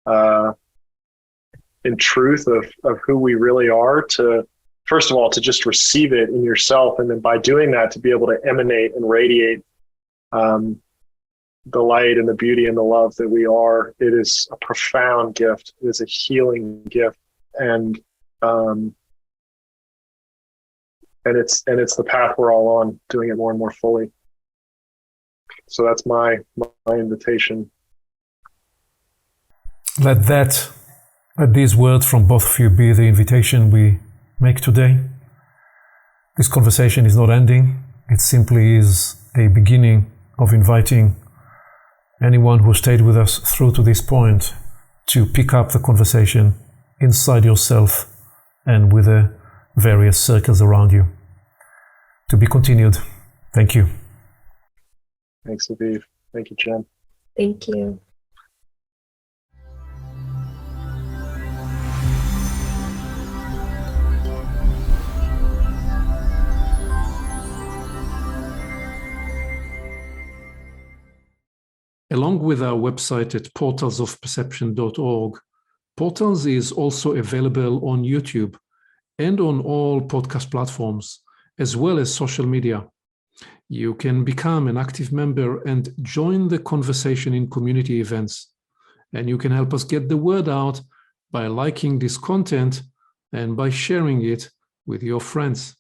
and truth of who we really are, to, first of all, to just receive it in yourself. And then by doing that, to be able to emanate and radiate the light and the beauty and the love that we are. It is a profound gift. It is a healing gift. And it's the path we're all on, doing it more and more fully. So that's my invitation. Let these words from both of you be the invitation we make today. This conversation is not ending. It simply is a beginning of inviting anyone who stayed with us through to this point to pick up the conversation inside yourself and with the various circles around you. To be continued. Thank you. Thanks, Aviv. Thank you, Jenn. Thank you. Along with our website at portalsofperception.org, Portals is also available on YouTube and on all podcast platforms, as well as social media. You can become an active member and join the conversation in community events. And you can help us get the word out by liking this content and by sharing it with your friends.